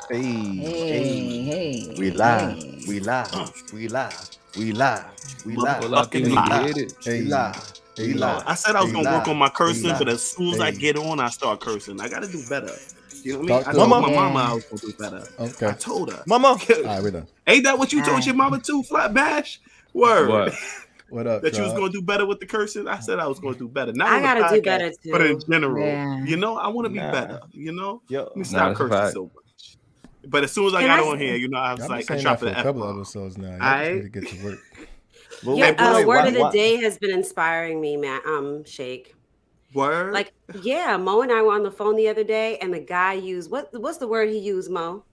Hey. We live. We live. We live. We live. We live. Motherfucking We live. live. We live. We Yo, live. I said I was We gonna work on live. my We cursing, but live. as soon as I get on, I start cursing. I gotta do better. You know what I mean? Talk I to told him. my mama I Yeah. was gonna do better. Okay. I told her. Mama. All right, we're done. Ain't that what you All told right. your mama too, Flat Bash? Word. What? What up, That you was Tribe? gonna do better with the cursing. I said I was gonna do better. Not I on the gotta do podcast, better but in too. general. Yeah. You know, I want to be Nah. better. You know, Yo. let me Nah, stop that's a cursing fact. so much. But as soon as I Can got I on here, you know, I was I've been like, I saying that dropped for the a F couple bomb. episodes now. Y'all just Aight. need to get to work. Well, Yeah, boy, word why- of the why- day has been inspiring me, Shake. Word. Like, yeah, Mo and I were on the phone the other day, and the guy used what's the word he used, Mo?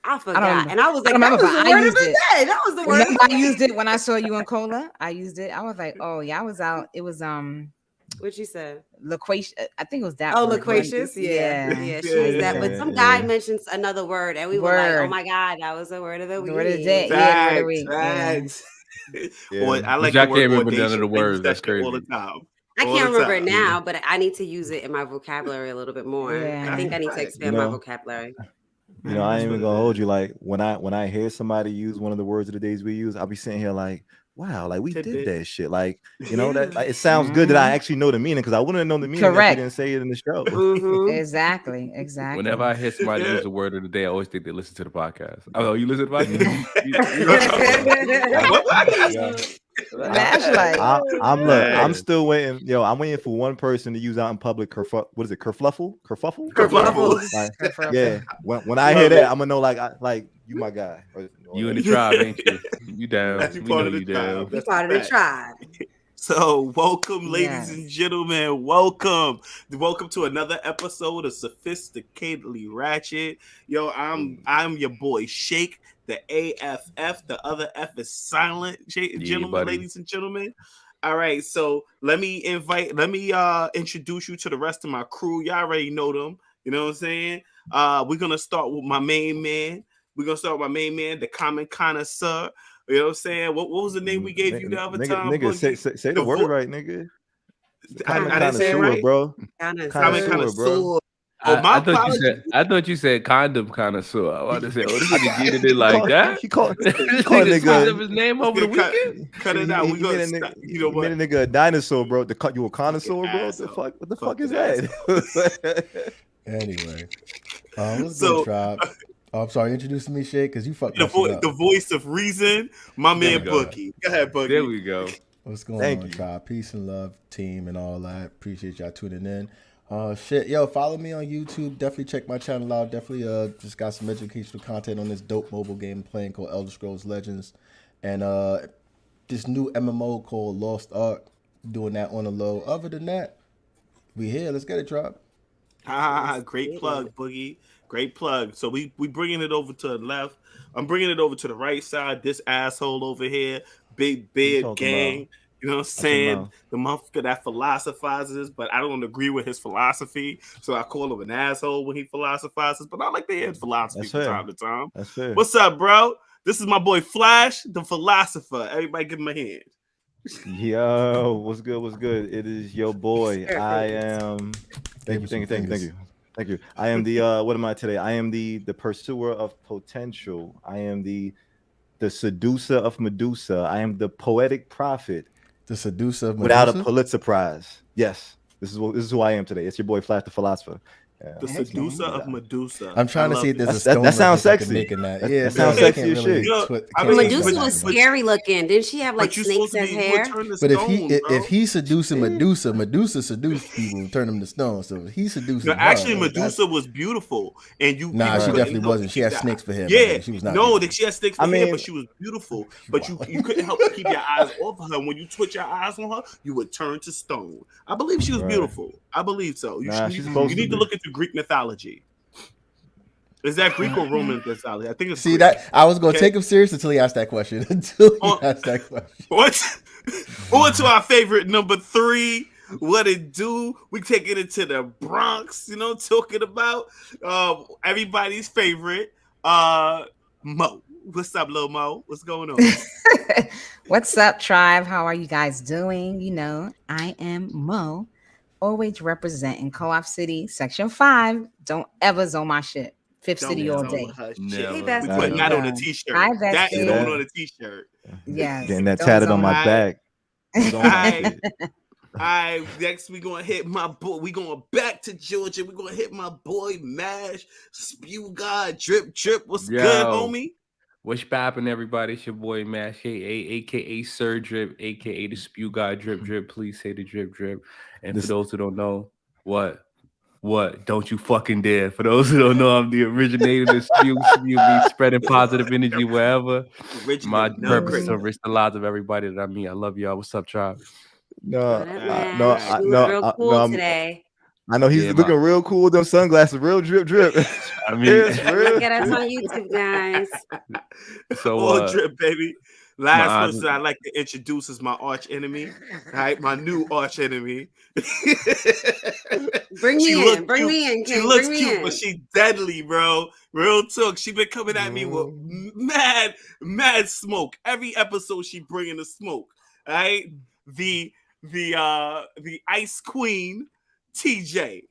I forgot, remember. and I was I like, "That remember, was the but I word of used the it. day. That was the word of Remember, the I day." used it when I saw you in Cola. I used it. I was like, oh yeah, I was out. It was What you said? loquacious. I think it was that. Oh, word. loquacious. Yeah, Yeah. she used that. But Yeah, some guy yeah. mentioned another word, and we were like, "Oh Word. my god, that was the word of the week." The word of the day. Yeah, the word of the Facts, week. Yeah. facts. Yeah. Or I But like y'all the word can't remember none of audacious. the I use words. that That's shit all the crazy. time. I All can't the remember it time. now, but I need to use it in my vocabulary a little bit more. Yeah. I think I need to Right. expand my vocabulary. You know, I That's ain't what even it gonna hold is. you. Like when I hear somebody use one of the words of the days we use, I'll be sitting here like, wow, like we did Tidbit. that shit. Like, you know, Yeah. that like, it sounds good that I actually know the meaning because I wouldn't have known the meaning if we Correct. didn't say it in the show. Mm-hmm. Exactly. Whenever I hear somebody Yeah. use the word of the day, I always think they listen to the podcast. Oh, you listen to the podcast? What podcast? Flashlight. I'm Man. still waiting. Yo, I'm waiting for one person to use out in public. What is it? Kerfluffle? Kerfuffle? Kerfuffle. Like, Kerfuffle. yeah. When I Love hear that, it. I'm gonna know like you my guy. You in the tribe, ain't you? You down? That's We part know of the you tribe. down. You That's part of the the fact. tribe. So, welcome, ladies Yes. and gentlemen. Welcome to another episode of Sophisticatedly Ratchet. Yo, I'm your boy Shake, the AFF. The other F is silent, gentlemen, buddy. ladies and gentlemen. All right, so let me introduce you to the rest of my crew. Y'all already know them. You know what I'm saying? We're gonna start with my main man. The common connoisseur. You know what I'm saying? What was the name we gave you the other time? Nigga, Boogie? say the word right, nigga. I didn't say it Connoisseur, right. bro. Kinda Common Connoisseur, connoisseur. bro. Oh, my I thought apologies. you said condom connoisseur. I wanted to say, oh, this nigga get it like that. He called This a nigga switched nigga. up his name over the weekend. Cut it out. We gonna stop. You know He made a what? nigga a dinosaur, bro. You a connoisseur, bro? What the asshole. fuck? What the fuck Fucking is that? Anyway, what's So, good, Tribe? Oh, I'm sorry, introducing me, Shake, because you fucked The, my shit up. the voice of reason, my There man we go. Boogie. Go ahead, Boogie. There we go. What's going Thank on, you. Tribe? Peace and love, team, and all that. Appreciate y'all tuning in. Yo, follow me on YouTube. Definitely check my channel out. Definitely just got some educational content on this dope mobile game I'm playing called Elder Scrolls Legends. And this new MMO called Lost Ark. Doing that on the low. Other than that, we here. Let's get it, Tribe. Great plug, Boogie. Great plug. So we bringing it over to the left. I'm bringing it over to the right side. This asshole over here, big beard talking gang. about? You know what I'm saying? The motherfucker that philosophizes, but I don't agree with his philosophy, so I call him an asshole when he philosophizes. But I like to hear his philosophy That's from fair. time to time. That's fair. What's up, bro? This is my boy Flash, the philosopher. Everybody give him a hand. Yo, what's good? What's good? It is your boy. I am. Thank you. I am the what am I today? I am the pursuer of potential. I am the seducer of Medusa. I am the poetic prophet The seducer of without a Medusa? Pulitzer Prize. Yes, this is who I am today. It's your boy Flash the philosopher. Yeah. The seducer of Medusa. I'm trying to see if there's a That stone sounds reference I can sexy. make in that. That Yeah, sounds I sexy can't as really shit. Yo, can't I mean, say Medusa that. was scary looking. Didn't she have like But you snakes supposed to as be hair? turn to But stone, bro. if he's seducing Medusa seduced people and turned them to stone. So if he's seducing No, actually, her, like, Medusa was beautiful, and you. Nah, people she couldn't definitely help wasn't. but She keep had that- snakes for hair. Yeah, She was not. no, beautiful. she had snakes for I hair, mean- but she was beautiful. But you couldn't help but keep your eyes off of her. When you twitch your eyes on her, you would turn to stone. I believe she was Right. beautiful. I believe so. You Nah, should- she's you supposed to need to be. look into Greek mythology. Is that Greek or Roman mythology? I think it's See Greek. that I was gonna Okay. take him serious until he asked that question. Until he Oh. asked that question. What? On to our favorite number 3. What it do? We taking it to the Bronx, you know, talking about everybody's favorite, Mo. What's up, Lil Mo? What's going on? What's up, tribe? How are you guys doing? You know, I am Mo, Always representing Co-op City, Section 5. Don't ever zone my shit. Fifth Don't City all tell day. her shit. Never. Hey, We bestie. putting that on a Yeah. t-shirt. Hi, That is bestie. going on a t-shirt. Yes. Getting that don't tatted on zone my my- back. Zone my Alright. shit. All right, next we gonna hit my boy. We going back to Georgia. We gonna hit my boy Mash Spew God Drip Drip. What's Yo. good, homie? What's poppin', everybody? It's your boy Mash, aka Sir Drip, aka the Spew God Drip Drip. Please say the drip drip. And for those who don't know, what? Don't you fucking dare. For those who don't know, I'm the originator of the Spew. Spew me spreading positive energy wherever. Original My nut purpose is to cracker. enrich the lives of everybody that I meet. I love y'all. What's up, tribe? No, What up, no, Mash? You look real cool today. I know he's Yeah, looking real cool with them sunglasses. Real drip drip. I mean, Yes, real. Look at us on YouTube, guys. So, All drip, baby. Last my- person I'd like to introduce is my arch enemy. All right, my new arch enemy. Bring She me look in. Bring cute. me in, She King. looks Bring me cute, in. but she deadly, bro. Real talk. She been coming at me with mad smoke. Every episode she bringing the smoke. All right, the Ice Queen, TJ.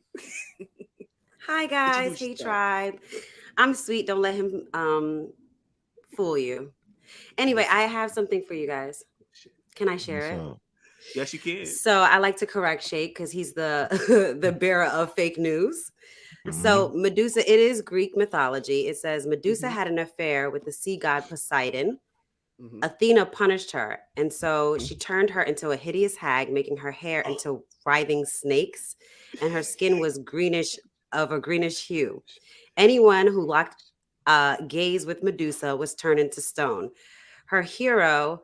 Hi, guys. Introduce Hey, yourself. tribe. I'm sweet. Don't let him fool you. Anyway, I have something for you guys. Can I share it? So, Yes, you can. So I like to correct Shake because he's the the bearer of fake news. So Medusa, it is Greek mythology. It says Medusa had an affair with the sea god Poseidon. Mhm. Athena punished her, and so she turned her into a hideous hag, making her hair into writhing snakes, and her skin was of a greenish hue. Anyone who locked gaze with Medusa was turned into stone. Her hero,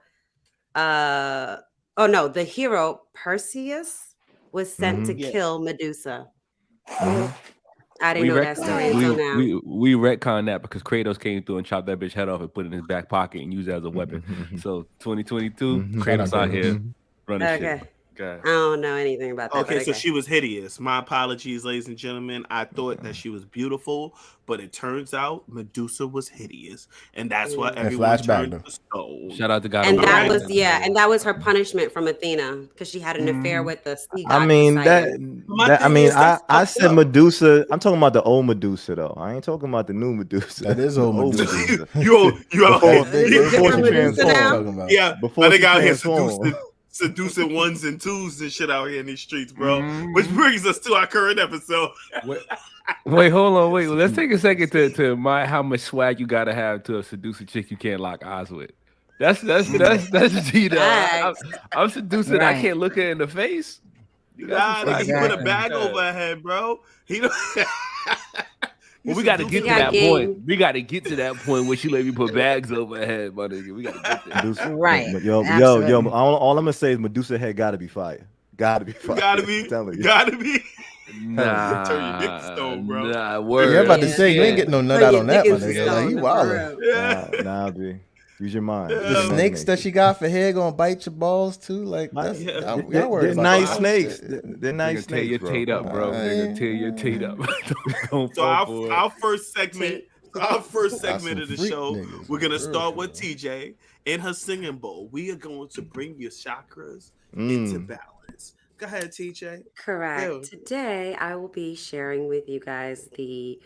the hero Perseus was sent to Yeah. kill Medusa. mhm. I didn't know that story until now. we retcon that because Kratos came through and chopped that bitch head off and put it in his back pocket and used it as a weapon. So 2022, Mhm. Kratos out here Mhm. running Okay. shit. God. I don't know anything about that. Okay, but so she was hideous. My apologies, ladies and gentlemen. I thought that she was beautiful, but it turns out Medusa was hideous, and that's why Mm. everyone flashback, turned though. to stone. Shout out to God. And of War. that Alright. was and that was her punishment from Athena because she had an affair with the sea god I mean Poseidon. My thing is, I that's said fucked up. Medusa. I'm talking about the old Medusa though. I ain't talking about the new Medusa. That is The old Medusa. you Before- before she Medusa transformed. talking about. Yeah, Before I think she out here transformed. seducing ones and twos and shit out here in these streets, bro. Mhm. Which brings us to our current episode. Wait, hold on, wait. Let's take a second to how much swag you gotta have to seduce a chick you can't lock eyes with. That's G though. Facts. I'm seducing. I Right. can't look her in the face. You got some Nah, nigga, swag. he put a Exactly. bag Yeah. over her head, bro. He don't. Well, we got to get to got that game. point. We got to get to that point where she let me put bags over her head, my nigga. We got to get there. Medusa, Right. Yo, Absolutely. all I'm gonna say is Medusa head gotta be fire. Gotta be fire. Gotta be, I'm telling you. gotta be. Nah, Turn your dick to stone, bro. Nah, word. Yeah, I'm about to Yeah. say you ain't getting no nut Turn out your on that, dick my into nigga. Like stone, you for wildin'. real. Yeah. Nah, B. Use your mind. Yeah. Use The your snakes that imagination. she got for hair gonna bite your balls too. Like that's Yeah. y'all They're worried about nice that snakes. shit. They're nice Nigga, tear your snakes, bro. taint up, bro. Nigga, tear your taint up. Don't So fall for it. our first segment, Got segment some of the freak show, niggas, we're gonna for real, start for with real. TJ in her singing bowl. We are going to bring your chakras Mm. into balance. Go ahead, TJ. Correct. Ew. Today, I will be sharing with you guys the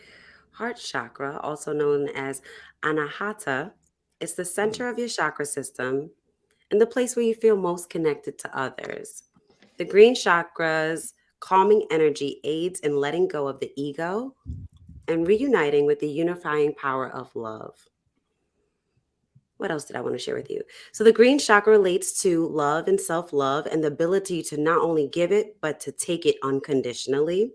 heart chakra, also known as Anahata. It's the center of your chakra system and the place where you feel most connected to others. The green chakra's calming energy aids in letting go of the ego and reuniting with the unifying power of love. What else did I want to share with you? So, the green chakra relates to love and self love and the ability to not only give it, but to take it unconditionally.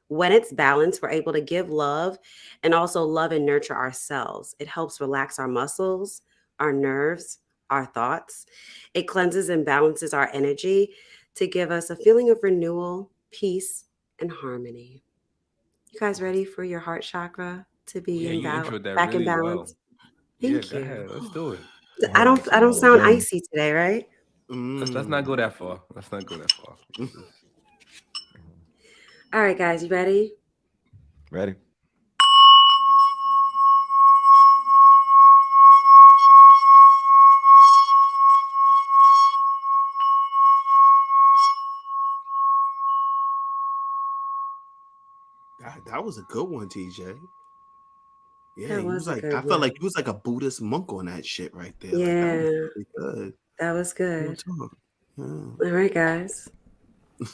When it's balanced, we're able to give love and also love and nurture ourselves. It helps relax our muscles, our nerves, our thoughts. It cleanses and balances our energy to give us a feeling of renewal, peace, and harmony. You guys ready for your heart chakra to be Yeah, you introed that back in really well. balance? Yeah, Thank go you. ahead. Let's do it. I don't sound icy today, right? Let's not go that far. Let's not go that far. All right, guys, you ready? Ready? That was a good one, TJ. Yeah, That he was was a like, good I felt like one. he was like a Buddhist monk on that shit right there. Yeah. Like, that was really good. That was Real good. talk. Yeah. All right, guys.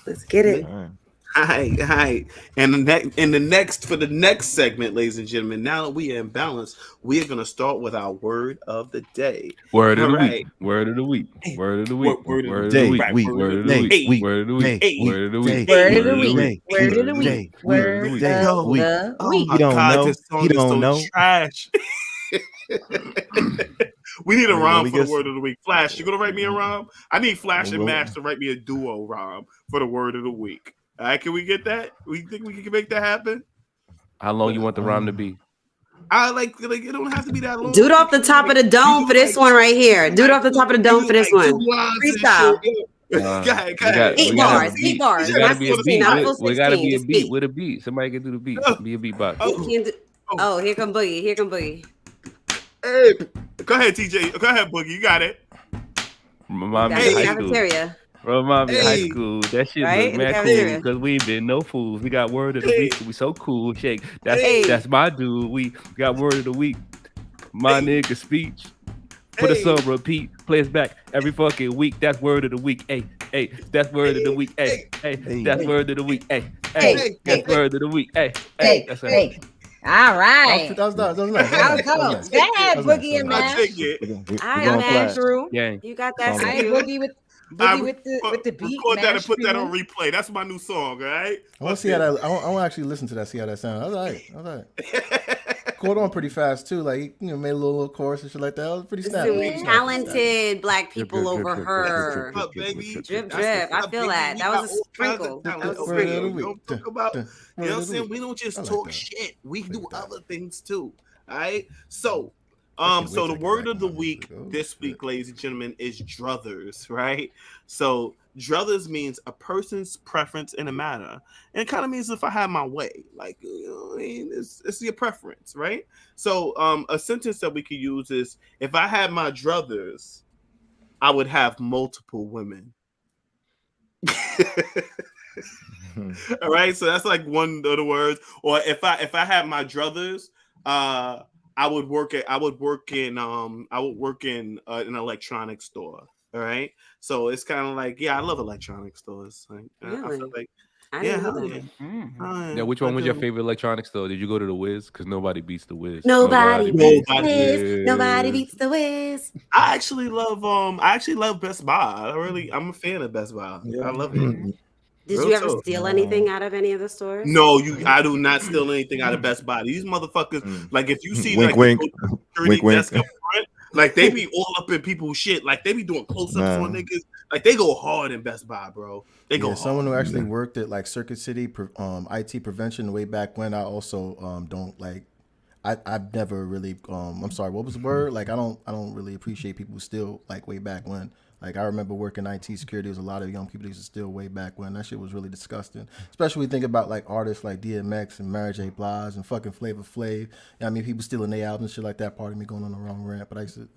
Let's get it. All Hi. And the next segment, ladies and gentlemen, now that we are in balance, we are gonna start with our word of the day. Word of the All week. Word of the week. Hey, Word of the week. word of the Word of day, the week. week, Word of the day, week. week, Word of the week. day, Word of the week. day, Word of the Word week. Word of the week. day, Word of day, Yo, week. the oh week. my He don't god, know. this song He is don't so know. trash. We need a Let rhyme me for the guess. word of the week. Flash, you gonna write me a rhyme? I need Flash and Well, Mash to write me a duo rhyme for the word of the week. All right, can we get that? We think we can make that happen? How long you want the rhyme to be? I like it don't have to be that long. Do it off the top of the dome for this one right here. Do it off the top of the dome for this one. Freestyle. Go ahead, go ahead. 8 bars. 8 bars. We gotta Not be a 16. beat. Not a full We gotta 16. be a Just beat 8. with a beat. Somebody can do the beat. Be a beatbox. Oh, here come Boogie. Here come Boogie. Hey, go ahead, TJ. Go ahead, Boogie. You got it. Remind me Got of it in the high school. cafeteria. Remind me of high Hey. school. That shit Right? was In the mad cool cafeteria. because we ain't been no fools. We got word of the week. We so cool. Shake. Hey. That's my dude. We got word of the week. My nigga speech. Put us on repeat. Play us back every fucking week. That's word of the week. Hey. That's word of the week. Hey. That's word of the week. Hey. That's word of the week. Hey. That's it. All right. That was nice. That was dope. Go ahead, Boogie and I Mash. take it. All right, going Mash. flat. Through. Gang. You got All that right, skew. Boogie with the beat. Record that and Mash put that on through. replay. That's my new song, all right? I want to see how that. I want to actually listen to that. See how that sounds. All right. Caught on pretty fast too. Like made a little chorus and shit like that. That was pretty snappy. Some talented black people over her. Up, baby. Drip, That's drip. the I stuff, feel baby. that. We That got was a all kinds of sprinkle. talent That was a over Word here. of the We don't week. talk about, you know what I'm Word saying? of We don't just I like talk that. shit. We do Like that. other things too. All right. So, can't wait so till the I get word back of the on week music. Oh, this shit. week, ladies and gentlemen, is druthers, right? So druthers means a person's preference in a matter. And it kind of means if I had my way, like, it's your preference, right? So a sentence that we could use is, if I had my druthers, I would have multiple women. All right, so that's like one of the words. Or if I had my druthers, I would work in an electronics store. All right, so it's kind of like, I love electronic stores. Like, I Really? feel like, I didn't know hell that. yeah. Now, which one was your favorite electronics store? Did you go to the Wiz? Because nobody beats the Wiz. Nobody beats the Nobody. Wiz. Nobody beats the Wiz. I actually love Best Buy. I'm a fan of Best Buy. I love it. Did Real you ever talk. steal anything out of any of the stores? No, I do not steal anything out of Best Buy. These motherfuckers, like, if you see Wink, like wink. the security Wink, wink. desk up front, like, they be all up in people's shit. Like, they be doing close-ups on Nah. niggas. Like, they go hard in Best Buy, bro. They go hard. Someone who actually worked at like Circuit City IT prevention way back when. I also don't like. I've never really I'm sorry, what was the word? Like, I don't really appreciate people who steal, like, way back when. Like, I remember working IT security. There was a lot of young people that used to steal way back when. That shit was really disgusting. Especially when you think about like artists like DMX and Mary J. Blige and fucking Flavor Flav. I mean, people stealing their albums and shit like that. Part of me going on the wrong rant, but I used to.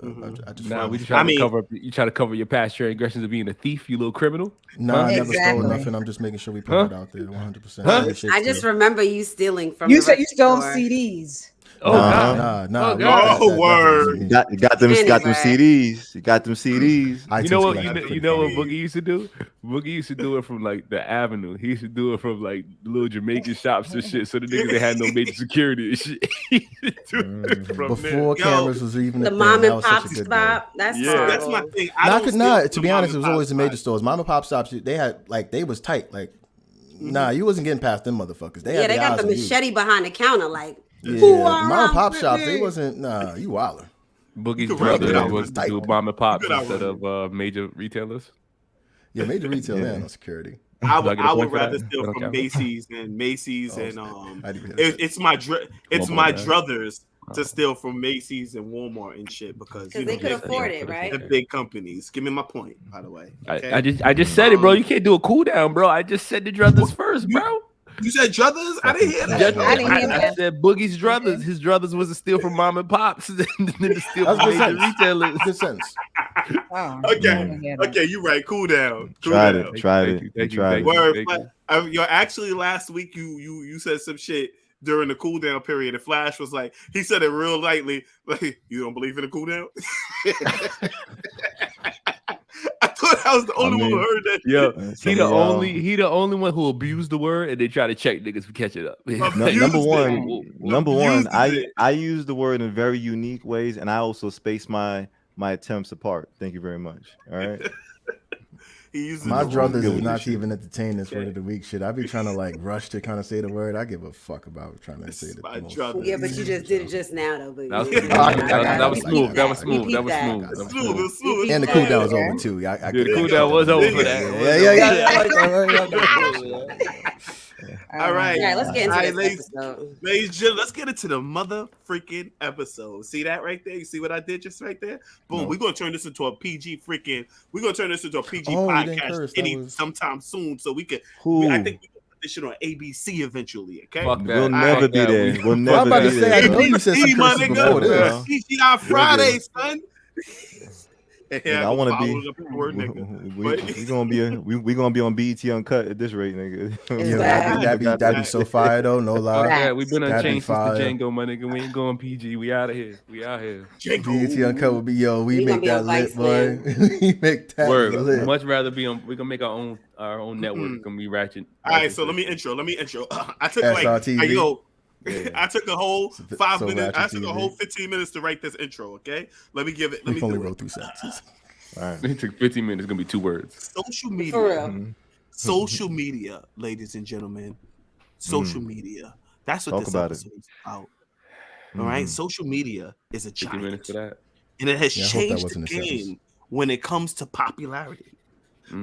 I just. Nah, we just trying to cover up. You try to cover your past transgressions of being a thief, you little criminal. Nah, I never Exactly. stole nothing. I'm just making sure we put it out there 100%. I just remember you stealing from You the said you record stole store. CDs. Oh God. Nah. Oh, God. Oh, word. You got them Anyway. CDs. You got them CDs. You know what? You know what Boogie used to do? Boogie used to do it from like the Avenue. He used to do it from like little Jamaican shops and shit. So the niggas, they had no major security and shit. He used to do it from Before Yo, cameras was even The a mom thing. and That was such pop a good day. spot. That's That's my horrible. thing. To be honest, it was always the major stores. Mom and pop shops, they had like, they was tight. Like, nah, you wasn't getting past them motherfuckers. They Yeah, had they their got eyes the on you. machete behind the counter. Like, Yeah, who are mom and pop with shops, me? they wasn't. Nah, you wilder. Boogie's could run brother it. was to do mom and pops instead of major retailers. Yeah, major retail, man, on security. I Do I get a would point for rather that? steal That don't from count? Macy's and I didn't even hear that. it's my Walmart, my right? druthers to steal from Macy's and Walmart and shit, because they could afford it, right? the big companies. Give me my point, by the way. Okay? I just said it, bro. You can't do a cool down, bro. I just said the druthers first, bro. You said druthers? I didn't hear that. I didn't hear I that. said Boogie's druthers. His druthers was to steal from mom and pops, and then to steal That was from a good major sentence. retailers. Good sentence. Oh, Okay, you're right. Cool down. Tried it. Word. Actually, last week you said some shit during the cool down period. And Flash was like, he said it real lightly, like, you don't believe in a cool down? I thought I was the only one who heard that. Yo, he the only one who abused the word, and they try to check niggas for catch it up. Number one, I use the word in very unique ways, and I also space my attempts apart. Thank you very much. All right. My druthers is not to even entertain this word of the week shit. I be trying to like rush to kind of say the word. I give a fuck about trying to say the most. Yeah, but you just did it just now, though. But that was smooth. That was smooth. And the cool down was over too. The cool down was over for that. All right. Yeah, let's get into this episode. Ladies and gentlemen, let's get into the mother freaking episode. See that right there? You see what I did just right there? Boom. We're gonna turn this into a PG podcast sometime soon, so we could. I think we can put this shit on ABC eventually. Okay. We'll never be there. We'll never. I'm about to say, I know you said some curses before this. PGI Friday, son. I want to be. We gonna be on BET Uncut at this rate, nigga. That'd be so fire though. No lie. Yeah, we've been unchanged since the Django, my nigga. We ain't going PG. We out of here. BET Uncut would be we make that lit, boy. We make that lit. Much rather be on. We gonna make our own network. It's gonna be ratchet. All right, so let me intro. I took I took a whole 5 minutes. I took a whole 15 minutes to write this intro. Okay, let me give it. We only wrote 2 sentences. All right, it took 15 minutes. It's gonna be 2 words. Social media. For real. Social media, ladies and gentlemen. Social media. That's what this episode is about. All right, social media is a giant, 15 minutes for that, and it has changed the game when it comes to popularity.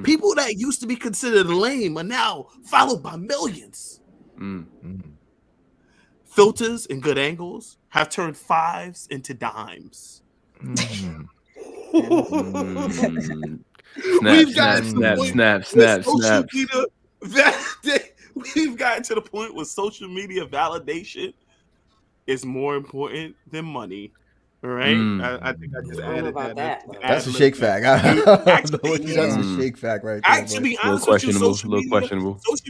People that used to be considered lame are now followed by millions. Filters and good angles have turned 5s into dimes. We've gotten to the point where social media validation is more important than money. All right, I think I just added that. That's a shake fact. That's a shake fact right there. To be honest with you, social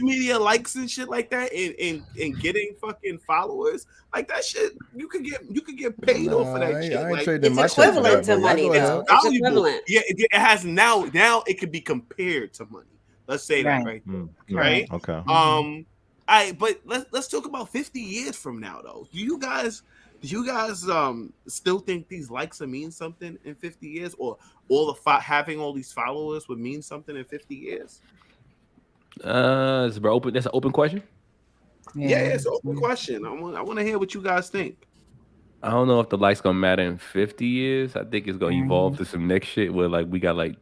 media likes and shit like that, and getting fucking followers like that shit, you could get paid off for that shit. It's equivalent to money, though. It's equivalent. Yeah, it has now. Now it can be compared to money. Let's say that right there. Right. Okay. But let's talk about 50 years from now, though. Do you guys still think these likes mean something in 50 years, or having all these followers would mean something in 50 years? That's an open question. Yeah, it's an open question. I want to hear what you guys think. I don't know if the likes gonna matter in 50 years. I think it's gonna evolve to some next shit where like we got like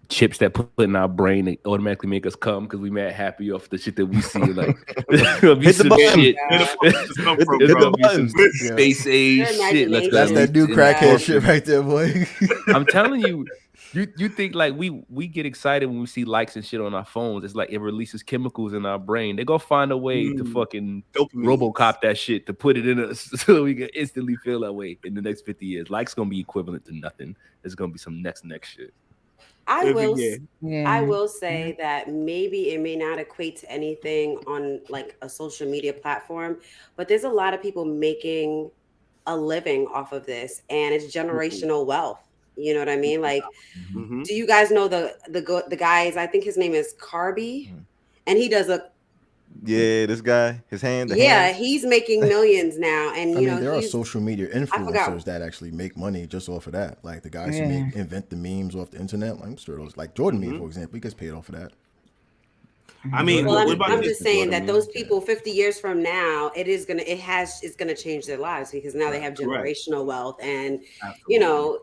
chips that put in our brain that automatically make us come because we mad happy off the shit that we see. Like hit the button. Space age shit. That's that new crackhead shit right there, boy. I'm telling you, you think like we get excited when we see likes and shit on our phones. It's like it releases chemicals in our brain. They go find a way to fucking RoboCop that shit to put it in us so we can instantly feel that way in the next 50 years. Likes gonna be equivalent to nothing. There's gonna be some next shit. I will say that maybe it may not equate to anything on like a social media platform, but there's a lot of people making a living off of this, and it's generational wealth. You know what I mean? Like, do you guys know the guys? I think his name is Carby, and he does this guy, his hand. He's making millions now, and there are social media influencers that actually make money just off of that. Like the guys who invent the memes off the internet. I'm sure those, like Jordan meme, for example, he gets paid off of that. I mean, I'm just saying that those people 50 years from now, it's gonna change their lives because now they have generational wealth, and so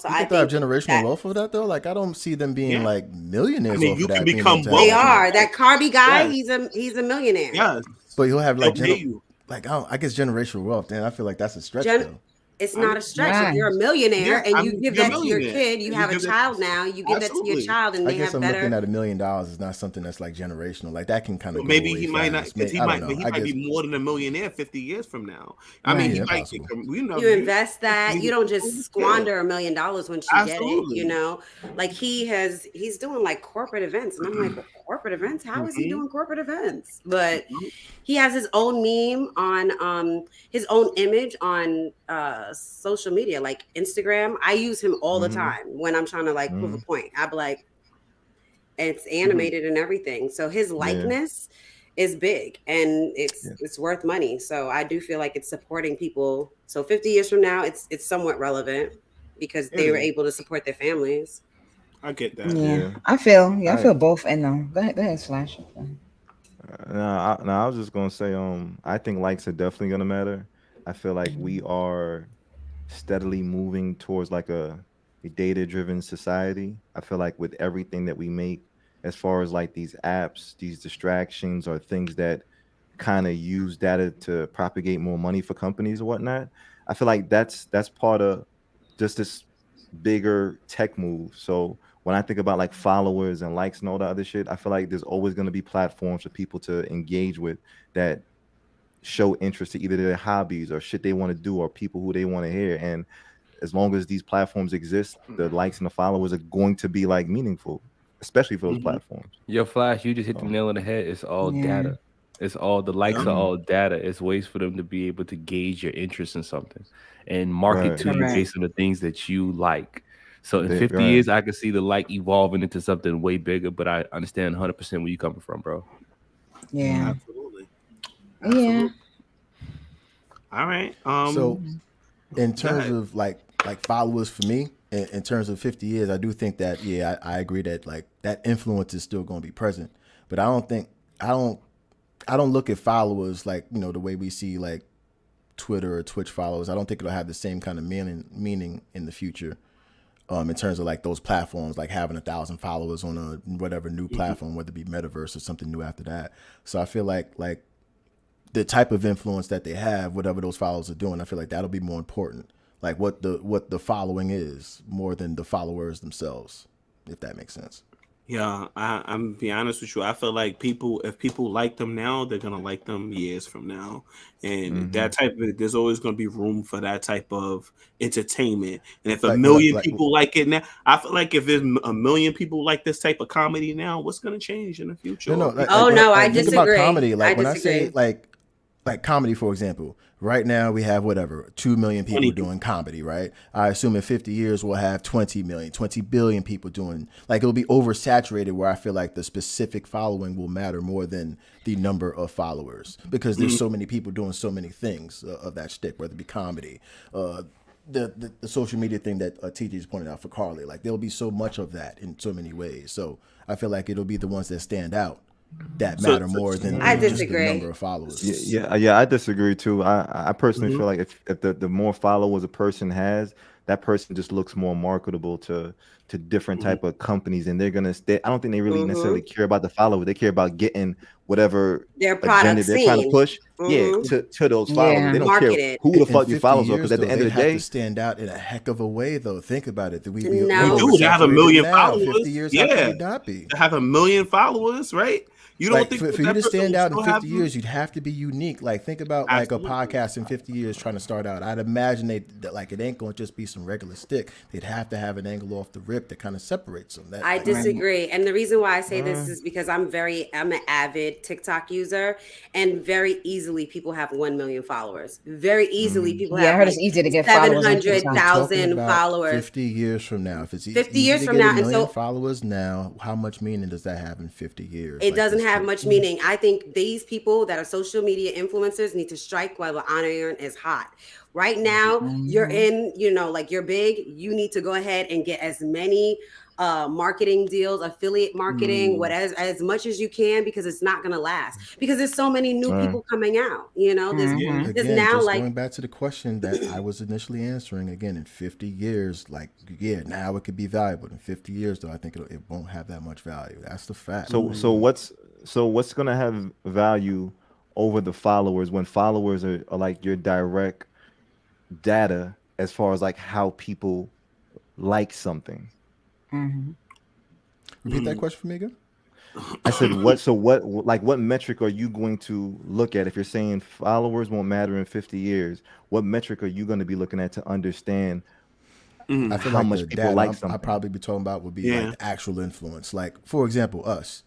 I think they have generational wealth of that though. Like I don't see them being like millionaires. I mean, off of that. Become they are. That Carby guy, he's a millionaire. Yeah, but he'll have like I guess generational wealth. Then I feel like that's a stretch though. It's I not mean, a stretch. If Right. you're a millionaire yeah, and I you mean, give you're a that to your millionaire. kid, you And have a give that child now, you give that to your absolutely. child and I they guess have I'm looking better. at $1 million is not something that's like generational. Like that can kind Well, of go maybe away he might not, fast. because he I might, don't but know. he I might guess be more than a millionaire 50 years from now. I mean, Right. he yeah, might. possible. You know, You invest that. You don't just yeah, squander $1 million once you get it, you absolutely. know? Like he's doing like corporate events. And I'm like, well, corporate events? How is he Mhm, doing corporate events? But mhm, he has his own meme on his own image on social media, like Instagram. I use him all the Mm-hmm. time when I'm trying to like prove a Mm-hmm. point. I'd be like, it's mhm. animated and everything. So his Yeah. likeness is big and Yeah. it's worth money. So I do feel like it's supporting people. So 50 years from now, it's somewhat relevant because It they were is. able to support their families. I get that. Yeah. Yeah. I feel I I feel both and go ahead, Slash. I was just gonna say, I think likes are definitely gonna matter. I feel like we are steadily moving towards like a data-driven society. I feel like with everything that we make, as far as like these apps, these distractions, or things that kind of use data to propagate more money for companies or whatnot, I feel like that's part of just this bigger tech move. So when I think about like followers and likes and all that other shit, I feel like there's always going to be platforms for people to engage with that show interest to either their hobbies or shit they want to do or people who they want to hear. And as long as these platforms exist, the likes and the followers are going to be like meaningful, especially for those Mhm. platforms. Yo, Flash, you just hit the So, nail on the head. It's all Yeah. data. It's all the Yeah. likes are mhm. all data. It's ways for them to be able to gauge your interest in something and market Right. to you Correct. based on the things that you like. So in 50 Right. years, I can see the like evolving into something way bigger, but I understand 100% where you coming from, bro. Yeah. Absolutely. Yeah. Absolutely. All right. So in Go terms ahead. of like followers for me, in terms of 50 years, I do think that I agree that like that influence is still going to be present, but I don't I don't look at followers like the way we see like Twitter or Twitch followers. I don't think it'll have the same kind of meaning in the future. In terms of like those platforms, like having 1,000 followers on a whatever new Mhm. platform, whether it be metaverse or something new after that. So I feel like the type of influence that they have, whatever those followers are doing, I feel like that'll be more important. Like what the following is more than the followers themselves, if that makes sense. Yeah, I'm be honest with you. I feel like if people like them now, they're gonna like them years from now, and Mm-hmm. that type of there's always gonna be room for that type of entertainment. And if a Like what million like people like it now, I feel like if there's a million people like this type of comedy now, what's gonna change in the future? no no Or like, people, like Oh when no, I think about disagree. comedy, I like when I say disagree. like comedy, for example, right now we have whatever 2 million 20 people people. doing comedy, right? I assume in 50 years we'll have 20 million, 20 billion people doing, like it'll be oversaturated where I feel like the specific following will matter more than the number of followers because there's Mm, so many people doing so many things of that shtick, whether it be comedy, the social media thing that TJ just pointed out for Carly. Like there'll be so much of that in so many ways. So I feel like it'll be the ones that stand out that so, matter more than I just the number disagree. of followers. Yeah, I disagree too. I personally Mhm. feel like if the more followers a person has, that person just looks more marketable to different Mhm. type of companies, and they're gonna stay. I don't think they really necessarily Hmm. care about the follower. They care about getting whatever Their agenda product they're trying to seen. push. Yeah, Hmm. to those followers. They Yeah. don't care Marketed. who the In fuck your 50 followers are, because years, at the though, end they'd of the have to day, stand out in a heck of a way, though. Think about it. We They No. do. They have a oversaturated million now. 50 followers. years, how can Yeah, we not be? they have a million followers, right? You don't Like think for that you that to person stand will out in still have 50 them? years, you'd have to be unique. Like think about like a Absolutely. podcast in 50 years trying to start out. I'd imagine that like it ain't going to just be some regular stick. They'd have to have an angle off the rip that kind of separates them. That I like Right. disagree. And the reason why I say this uh, is because I'm an avid TikTok user, and very easily people have 1 million followers. Very easily mhm. people Yeah, I have heard it's like easy to get followers on we're TikTok. talking 700,000 about followers. 50 years from now. If it's 50 easy years to from get a now. And million so followers now, how much meaning does that have in 50 years? it Like doesn't this have shit. much meaning. I think these people that are social media influencers need to strike while the iron is hot. Right now, you're Hmm. in, like you're big. You need to go ahead and get as many marketing deals, affiliate marketing, Mm. whatever, as much as you can, because it's not gonna last. Because there's so many new Uh, people coming out. Yeah. There's Again, now just like going back to the question that I was initially answering, again, in 50 years, like, yeah, now it could be valuable. In 50 years, though, I think it won't have that much value. That's the fact. so what's gonna have value over the followers when followers are like your direct data as far as like how people like something. Mhm. Repeat that question for me again. I said, what metric are you going to look at if you're saying followers won't matter in 50 years? What metric are you going to be looking at to understand I feel how like much the people data like I something? probably be talking about would be Yeah. like the actual influence. Like, for example, us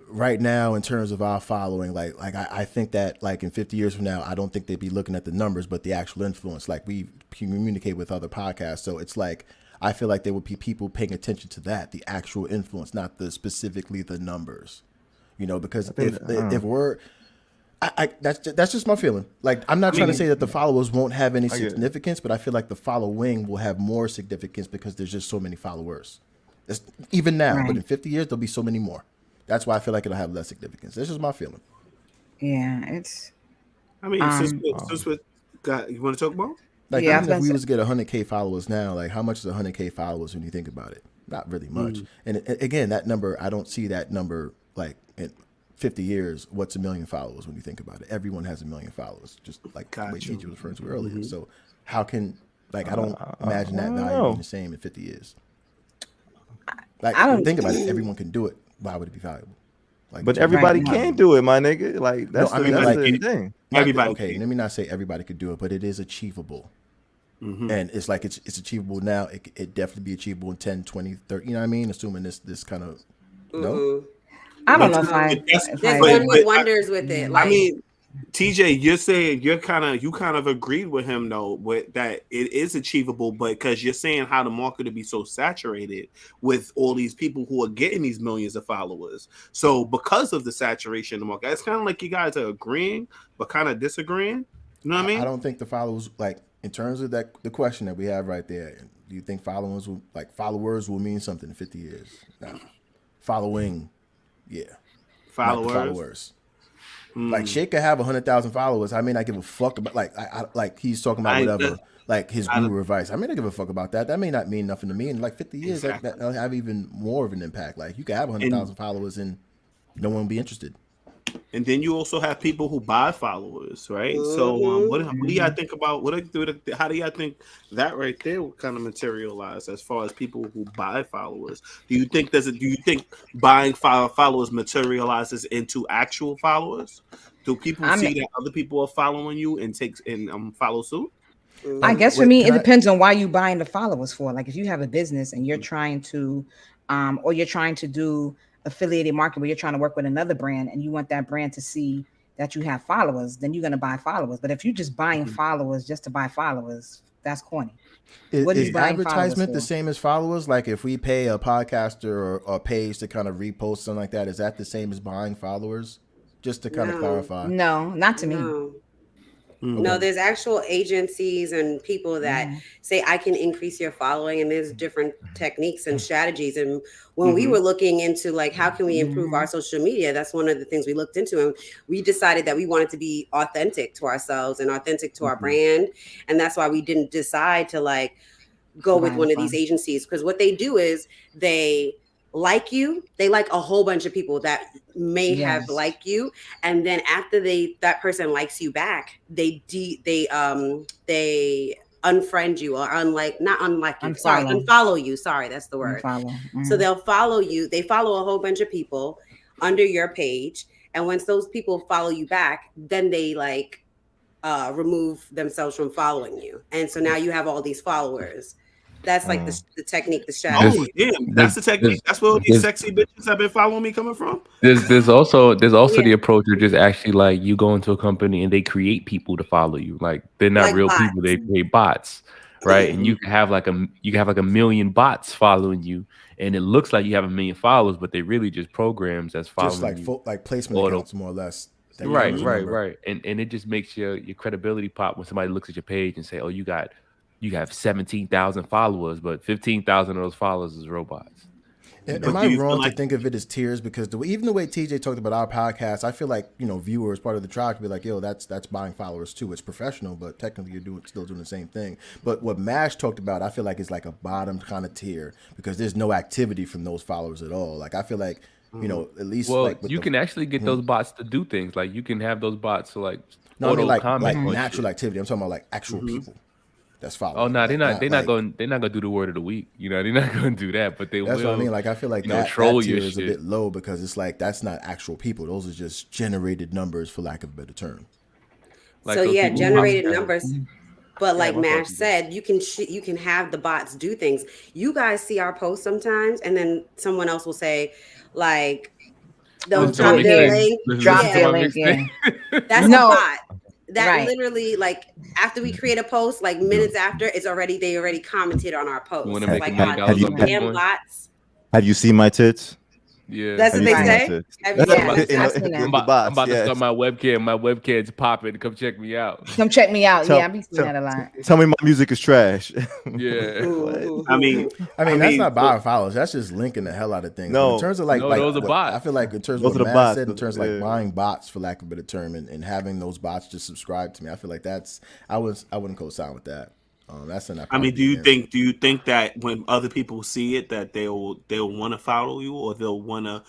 right now in terms of our following, I think that like in 50 years from now, I don't think they'd be looking at the numbers, but the actual influence. Like we communicate with other podcasts, so it's like I feel like there would be people paying attention to that, the actual influence, not the specifically the numbers. You know, because if we're that's just my feeling. Like I'm not trying to say that the followers won't have any significance, but I feel like the following will have more significance because there's just so many followers. Even now, Right. but in 50 years there'll be so many more. That's why I feel like it'll have less significance. That's just my feeling. Yeah, it's I mean, since we got, you want to talk about? Like Yeah, I even was if we gonna was to get 100K followers now, like how much is 100K followers when you think about it? Not really much. And again, that number, I don't see that number like in 50 years. What's 1 million followers when you think about it? Everyone has 1 million followers, just like the way TJ was referring to earlier. So how can I don't imagine that value being the same in 50 years. Like I don't- think about it. Everyone can do it. Why would it be valuable? Like, But everybody Right. can't do it, my nigga. Like No, that's I the, mean, that's like, the thing. Everybody Okay, can. let me not say everybody could do it, but it is achievable. And it's like it's achievable now. It definitely be achievable in 10, 20, 30. You know what I mean? Assuming this kind of no. I don't But know if I. that's- If There's I But- one with but wonders with it. Like, I mean, TJ, you're saying you kind of agreed with him though, with that it is achievable, but because you're saying how the market to be so saturated with all these people who are getting these millions of followers. So because of the saturation in the market, it's kind of like you guys are agreeing but kind of disagreeing. You know what I mean? I don't think the followers like in terms of that the question that we have right there. Do you think followers will mean something in 50 years? No. Following, yeah. Not the followers. Like Shake could have 100,000 followers. I may not give a fuck about like he's talking about whatever, like his guru advice. I may not give a fuck about that. That may not mean nothing to me. In like 50 years, that'll have even more of an impact. Like you could have 100,000 followers and no one will be interested. And then you also have people who buy followers, right? So what do y'all think about how do y'all think that right there will kind of materialize as far as people who buy followers? Do you think buying followers materializes into actual followers? Do people see that other people are following you and follow suit? I guess for me, it depends on why you buying the followers for. Like if you have a business and you're trying to, or you're trying to do affiliated marketing where you're trying to work with another brand and you want that brand to see that you have followers, then you're going to buy followers. But if you're just buying followers just to buy followers, that's corny. What Is advertisement the same as followers? Like if we pay a podcaster or a page to kind of repost something like that, is that the same as buying followers? Just to kind of clarify. No, not to me. No, there's actual agencies and people that say I can increase your following, and there's different techniques and strategies. And when we were looking into like how can we improve our social media, that's one of the things we looked into, and we decided that we wanted to be authentic to ourselves and authentic to our brand, and that's why we didn't decide to like go with one of these agencies, because what they do is they like you, they like a whole bunch of people that may have liked you, and then after that person likes you back, they unfriend you or unfollow you. Sorry, that's the word. So they'll follow you. They follow a whole bunch of people under your page, and once those people follow you back, then they like remove themselves from following you, and so now you have all these followers. That's like the technique, the strategy. Oh, damn, that's the technique. That's where all these sexy bitches have been following me coming from. There's also the approach of just actually like you go into a company and they create people to follow you. Like they're not like real bots. People, they create bots, right? And you can have like a million bots following you, and it looks like you have 1 million followers, but they really just programs that's following just like you. Like placement accounts more or less. Right. And it just makes your credibility pop when somebody looks at your page and say, oh, you have 17,000 followers, but 15,000 of those followers is robots. Am I wrong to think of it as tiers? Because even the way TJ talked about our podcast, I feel like viewers, part of the tribe, could be like, "Yo, that's buying followers too." It's professional, but technically you're still doing the same thing. But what Mash talked about, I feel like is like a bottom kind of tier because there's no activity from those followers at all. Like I feel like at least you can actually get those bots to do things. Like you can have those bots to like like natural activity. I'm talking about like actual people. that's following. Oh no, like, they're not gonna do the word of the week. You know, they're not gonna do that, but they will. That's what I mean. Like I feel like that troll tier your is a shit. bit low because it's like that's not actual people. Those are just generated numbers, for lack of a better term. Like so yeah, generated numbers. But like Mash fault, said, you can have the bots do things. You guys see our posts sometimes, and then someone else will say, like, they'll drop their link. Drop their link. Yeah, that's a bot. That literally, like, after we create a post, like minutes after, they already commented on our post. You want to make like $1 bots. Have you seen my tits? Yeah, that's what they say. I'm about to start my webcam. My webcam's popping. Come check me out. Come check me out. I be seeing that a lot. Tell me my music is trash. Yeah. I mean, that's not buying followers. That's just linking the hell out of things. No, in terms of like those are bots. I feel like in terms of what Matt said, in terms of like buying bots, for lack of a better term, and having those bots just subscribe to me, I feel like I wouldn't co-sign with that. That's enough. I mean, do you think that when other people see it that they'll want to follow you, or they'll want to?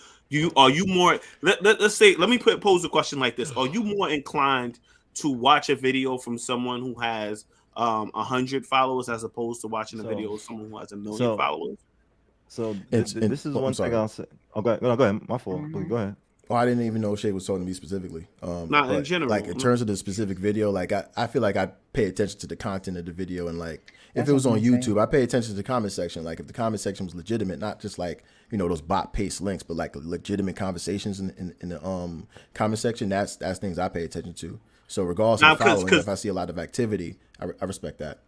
Are you more? Let's say. Let me pose a question like this: are you more inclined to watch a video from someone who has 100 followers as opposed to watching a video of someone who has 1 million followers? So this is one thing I'll say. Oh, go ahead. My fault. Go ahead. Oh, I didn't even know Shay was talking to me specifically. Not in general. Like in terms of the specific video, like I feel like I pay attention to the content of the video, and like if it was on YouTube, I pay attention to the comment section. Like if the comment section was legitimate, not just like those bot paste links, but like legitimate conversations in the comment section. That's things I pay attention to. So regardless of following, if I see a lot of activity, I respect that.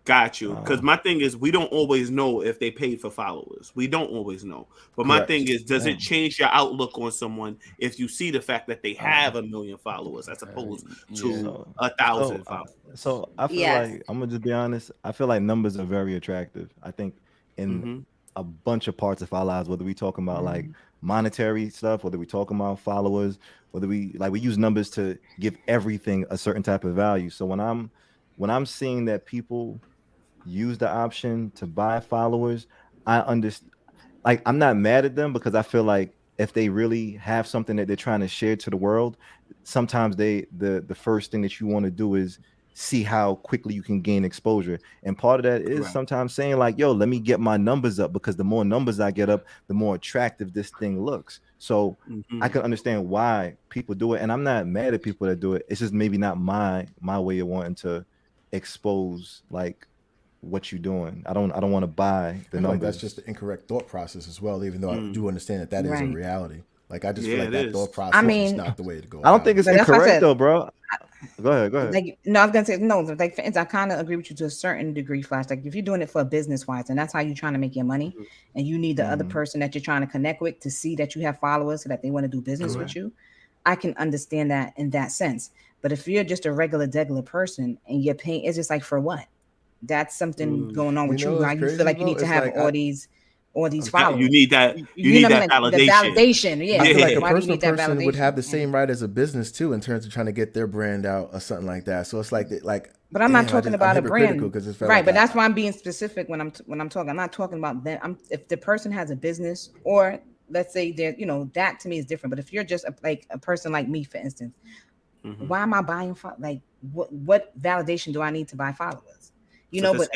Got you. Because my thing is, we don't always know if they paid for followers. We don't always know. But my thing is, does it change your outlook on someone if you see the fact that they have 1 million followers as opposed to 1,000 followers? So I feel like, I'm going to just be honest, I feel like numbers are very attractive. I think in a bunch of parts of our lives, whether we talking about like monetary stuff, whether we talking about followers, whether we use numbers to give everything a certain type of value. So when I'm seeing that people use the option to buy followers, I understand. Like, I'm not mad at them because I feel like if they really have something that they're trying to share to the world, sometimes the first thing that you want to do is see how quickly you can gain exposure. And part of that is sometimes saying like, yo, let me get my numbers up, because the more numbers I get up, the more attractive this thing looks. So I can understand why people do it. And I'm not mad at people that do it. It's just maybe not my way of wanting to expose like what you're doing. I don't want to buy the numbers. Like that's just the incorrect thought process as well, even though I do understand that is a reality. Like I just feel like that thought process is not the way to go. I don't think it's incorrect though, bro. Go ahead. Like, no, I was gonna say no. Like, I kind of agree with you to a certain degree, Flash. Like, if you're doing it for business wise, and that's how you're trying to make your money, and you need the other person that you're trying to connect with to see that you have followers, so that they want to do business with you, I can understand that in that sense. But if you're just a regular person and you're paying, it's just like, for what? That's something going on with you. How you feel like you need to have all these followers. You need that. You need that validation. The validation. Yeah. I feel like a personal person would have the same right as a business too, in terms of trying to get their brand out or something like that. So it's like. But I'm not talking about a brand, right? But that's why I'm being specific when I'm talking. I'm not talking about them. If the person has a business, or let's say they're, that to me is different. But if you're just a person like me, for instance, why am I buying? Like, what validation do I need to buy followers? But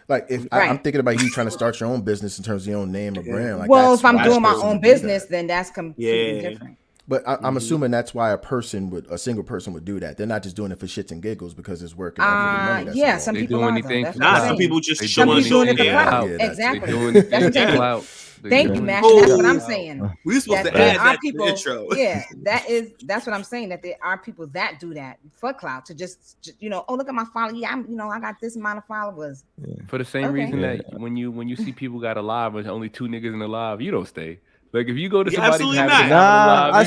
like if I'm thinking about you trying to start your own business in terms of your own name or brand. Like, well, if I'm doing my own business, then that's completely different. But I'm assuming that's why a single person would do that. They're not just doing it for shits and giggles because it's working. Some people are. Some people just doing it for clout. Exactly. Thank you, Max. That's what I'm saying. We're supposed to add that to the intro. Yeah, that's what I'm saying. That there are people that do that for clout, to just oh, look at my follower. Yeah, I got this amount of followers. For the same reason that when you see people got a live and only 2 niggas in the live, you don't stay. Like, if you go to somebody's house, I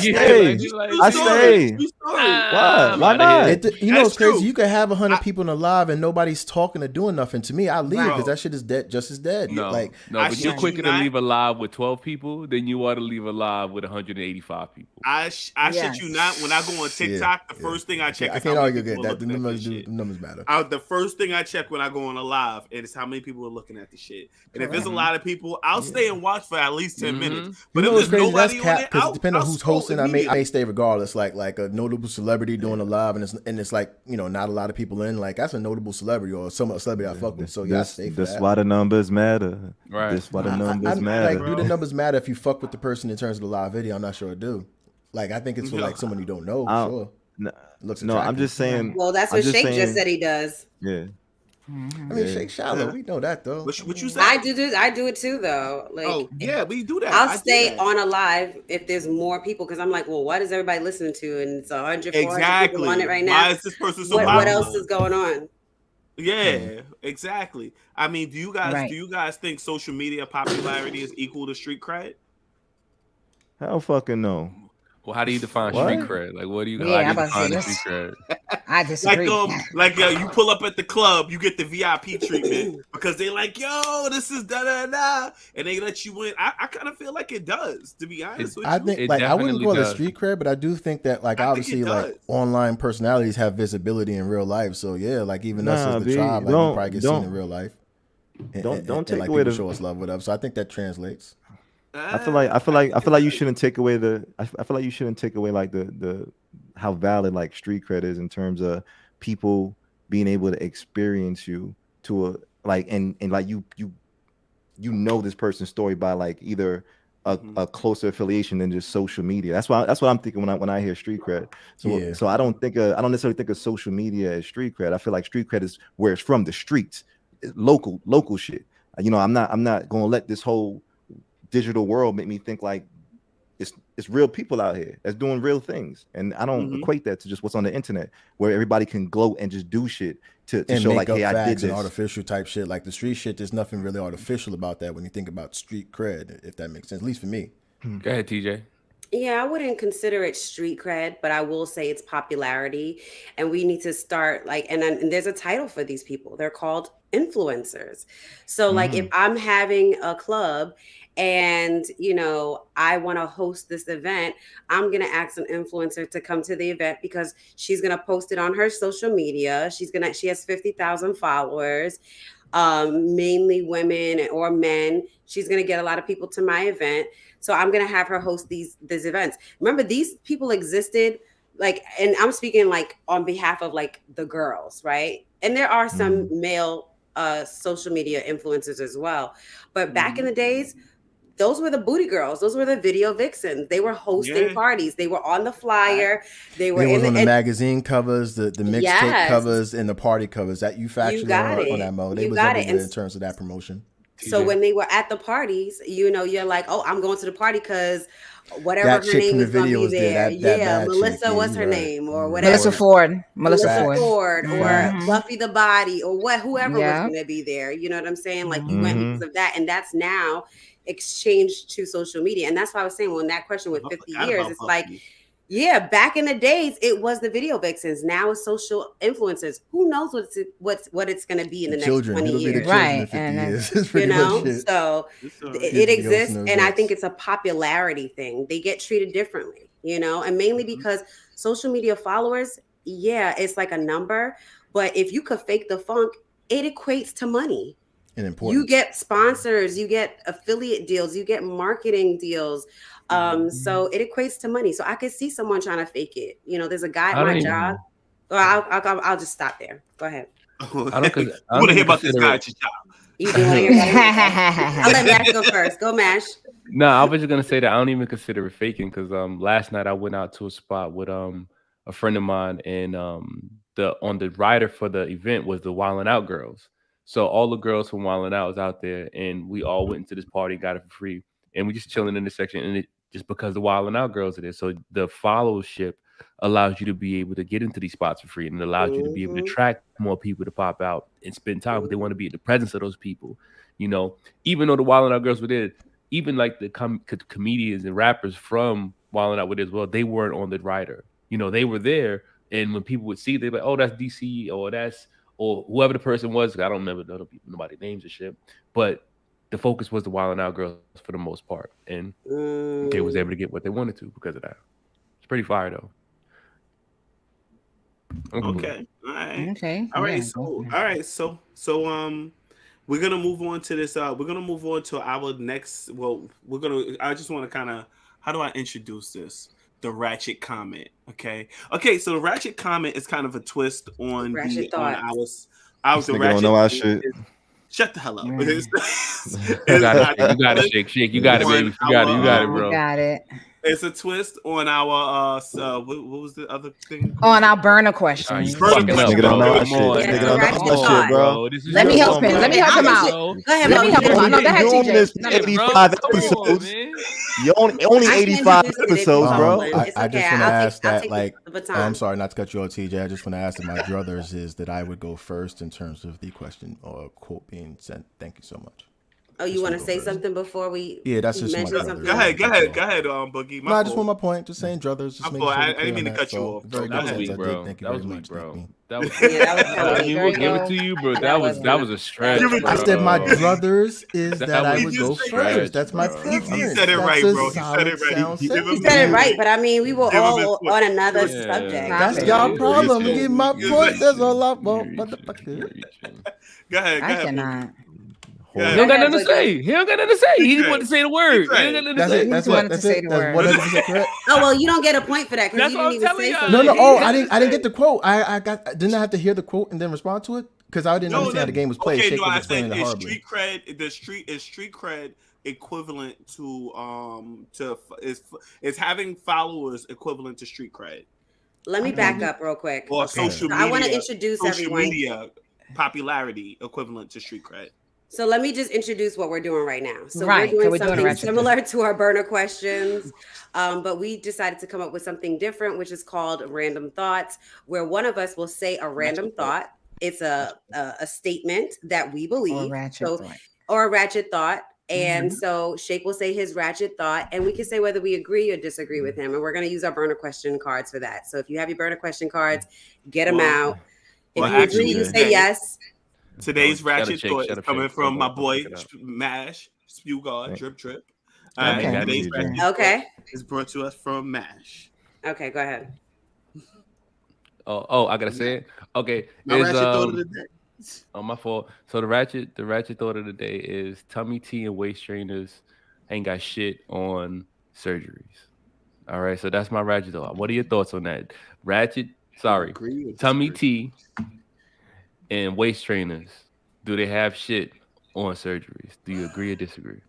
stay. Why not? It's crazy. You could have 100 people in the live and nobody's talking or doing nothing. To me, I leave because that shit is dead, just as dead. No, but you're quicker to leave a live with 12 people than you are to leave a live with 185 people. I shit you not. When I go on TikTok, the first thing I check is I can't argue against that. The numbers matter. The first thing I check when I go on a live is how many people are looking at the shit. And if there's a lot of people, I'll stay and watch for at least 10 minutes. But You know if what's there's crazy? That's nobody on cap it, because depending on I'll who's scroll hosting, I immediately. may stay regardless. Like a notable celebrity doing a live, and it's like not a lot of people in. Like that's a notable celebrity or some celebrity I fuck with. So yeah, I stay for That's that. why the numbers matter. Right. That's why the numbers matter. Like, do the numbers matter if you fuck with the person in terms of the live video? I'm not sure it do. Like, I think it's for like someone you don't know. Sure, it looks No, attractive. I'm just saying. Well, that's what Shake just said he does. Yeah. I mean, Shake shallow. We know that though. What you say? I do it too, though. Like, oh yeah, we do that. I'll I do stay that. on a live if there's more people because I'm like, well, what is everybody listening to? And it's 100, 400 Exactly. people on it right now. Why is this person so what popular? else is going on? Yeah, exactly. I mean, do you Right. guys think social media popularity is equal to street cred? Hell fucking no. Well, how do you define What? street cred? Like, what do you? Yeah, how I'm do you about to say define this. street cred? I disagree. You pull up at the club, you get the VIP treatment because they like, yo, this is da da da, and they let you in. I kind of feel like it does, to be honest with you. I think It like I wouldn't definitely call it does. street cred, but I do think that like I think obviously it like does. online personalities have visibility in real life. So yeah, like even us Nah, as the B, tribe, like we don't- probably get seen don't- in real life. And, don't and, take like away people the- show us love, whatever. So I think that translates. I feel like you shouldn't take away I feel like you shouldn't take away like the how valid like street cred is in terms of people being able to experience you to a like and like you know this person's story by like either a closer affiliation than just social media. That's what I'm thinking when I hear street cred. So Yeah. so I don't necessarily think of social media as street cred. I feel like street cred is where it's from, the streets, local shit. I'm not gonna let this whole digital world make me think like it's real people out here that's doing real things, and I don't equate that to just what's on the internet where everybody can gloat and just do shit to And show make like, up hey, I did facts and this. artificial type shit. Like the street shit, there's nothing really artificial about that when you think about street cred, if that makes sense. At least for me. Go ahead, TJ. Yeah, I wouldn't consider it street cred, but I will say it's popularity. And we need to start and there's a title for these people. They're called influencers. So like if I'm having a club and I want to host this event, I'm going to ask an influencer to come to the event because she's going to post it on her social media. She has 50,000 followers, mainly women or men. She's going to get a lot of people to my event. So I'm going to have her host these events. Remember, these people existed and I'm speaking like on behalf of like the girls, right? And there are some male social media influencers as well. But back in the days, those were the booty girls. Those were the video vixens. They were hosting parties. They were on the flyer. They were on the magazine covers, the mixtape covers, and the party covers. That you factually on that mode. They was everywhere in terms of that promotion. So when they were at the parties, you're like, oh, I'm going to the party because whatever that her name from is going to be there. That Melissa, chick, what's her name or whatever. Melissa Ford, or Buffy the Body or whoever was going to be there. You know what I'm saying? Like you went because of that, and that's now exchanged to social media. And that's why I was saying, well, in that question with 50 years, it's like, yeah, back in the days, it was the video vixens. Now it's social influencers. Who knows what it's going to be in the next 20 years? Right. So it exists. And I think it's a popularity thing. They get treated differently, and mainly because social media followers, it's like a number. But if you could fake the funk, it equates to money. You get sponsors, you get affiliate deals, you get marketing deals. So it equates to money. So I could see someone trying to fake it. There's a guy at my job. Well, I'll just stop there. Go ahead. I want to hear about this guy at your job. You do want to hear about it? I'll let Mash go first. Go, Mash. No, I was just gonna say that I don't even consider it faking because last night I went out to a spot with a friend of mine, and on the rider for the event was the Wildin' Out girls. So all the girls from Wildin' Out was out there, and we all went into this party and got it for free. And we just chilling in this section, and it just because the Wildin' Out girls are there. So the followership allows you to be able to get into these spots for free, and it allows you to be able to attract more people to pop out and spend time because they want to be in the presence of those people. Even though the Wildin' Out girls were there, even like the comedians and rappers from Wildin' Out were there as well, they weren't on the rider. They were there, and when people would see, they'd be like, oh, that's DC, or whoever the person was. I don't remember nobody's names and shit, but the focus was the Wildin' Out girls for the most part, and they was able to get what they wanted to because of that. It's pretty fire though. Okay. All right. Okay. All right. So we're gonna move on to this. We're gonna move on to our next. Well, I just want to kind of. How do I introduce this? The ratchet comment. Okay. So the ratchet comment is kind of a twist on Ratchet thoughts. This nigga don't know our shit. Shut the hell up. You got it, Shake. You got it, baby. You got it, bro. You got it. It's a twist on our what was the other thing? On our burner questions. Burner question. Nigga don't know our Come on. shit. Nigga don't know our shit, bro. Let me help him. Let me help him out. Go ahead, Let me help him out. No, go ahead, You're on this TJ. 85 episodes. You're only 85 episodes, bro. I just want to ask that, like, I'm sorry not to cut you off, TJ. I just want to ask that my druthers is that I would go first in terms of the question or quote being sent. Thank you so much. Oh, you want to say something before we? Yeah, that's just my mention brother. something? Go ahead, Boogie. No, I just want my point. Just saying druthers. Just making sure I didn't mean to cut you off. Very That good was weak, sense. bro. Thank you That was very weak, much. bro. Thank you. That was. Yeah, We'll give it to you, bro. That was a stretch. I said my bro. druthers is that I was would a go stretch, first. That's my bro. preference. He said it right, That's a bro. He said it solid right. sound He sentence. You said it right, but I mean, we were Give him all his on another Yeah. subject. That's Yeah. y'all problem. Yeah. Get my Yeah. point. That's all I want, You're motherfucker. reaching. Go ahead. I cannot. He don't got nothing to say. He don't got nothing to say. He just wanted to say the word. He don't got nothing to That's say. it. That's He wanted it. That's to say it. the That's word. 100% correct. Oh well, you don't get a point for that because That's you what didn't I'm even say telling y'all. something. No. Oh, I didn't get the quote. Didn't I have to hear the quote and then respond to it? Because I didn't understand how the game was played. Okay, Shake no, was I explaining said it is horribly. street cred equivalent to is having followers equivalent to street cred Let me back up real quick. or Okay. social So media? I want to introduce social everyone. media popularity equivalent to street cred. So let me just introduce what we're doing right now. So Right, so we're we're doing doing a something ratchet similar to our burner questions, but we decided to come up with something different, which is called random thoughts, where one of us will say a random thought. It's a statement that we believe, or a ratchet thought. And so Shake will say his ratchet thought, and we can say whether we agree or disagree with him. And we're going to use our burner question cards for that. So if you have your burner question cards, get them out. If you agree, you say yes. Today's ratchet Shake, thought shut is up, coming Shake. from my Don't boy pick it up. Mash Spew God Drip. Okay. Today's ratchet Okay. is brought to us from Mash. Okay, go ahead. Oh, I gotta say it. Okay, My ratchet thought of the day. Oh, my fault. So the ratchet thought of the day is tummy tea and waist trainers ain't got shit on surgeries. All right, so that's my ratchet thought. What are your thoughts on that? Tummy tea and waist trainers, do they have shit on surgeries? Do you agree or disagree?